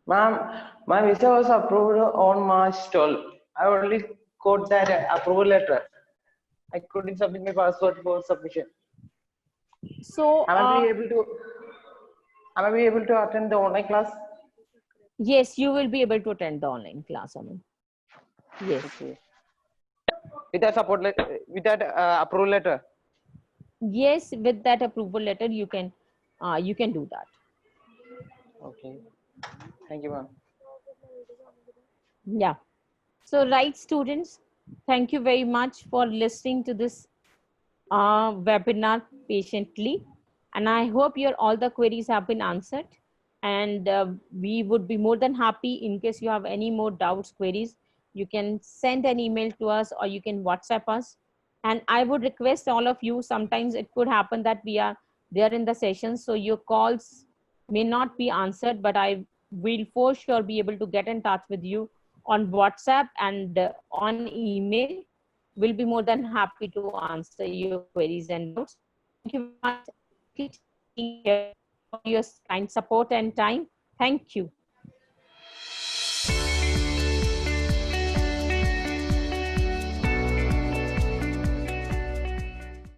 Ma'am, my visa was approved on March 12. I only got that approval letter. I couldn't submit my passport for submission. So, am I able to attend the online class? Yes, you will be able to attend the online class, Amal. Yes. Okay. With that support letter, with that approval letter. Yes, with that approval letter, you can do that. Okay. Thank you, ma'am. Yeah. So, right, students, thank you very much for listening to this webinar patiently. And I hope all the queries have been answered. And we would be more than happy in case you have any more doubts, queries. You can send an email to us or you can WhatsApp us. And I would request all of you, sometimes it could happen that we are there in the session, so your calls may not be answered, but I will for sure be able to get in touch with you on WhatsApp and on email. We'll be more than happy to answer your queries and doubts. Thank you very much for your kind support and time. Thank you.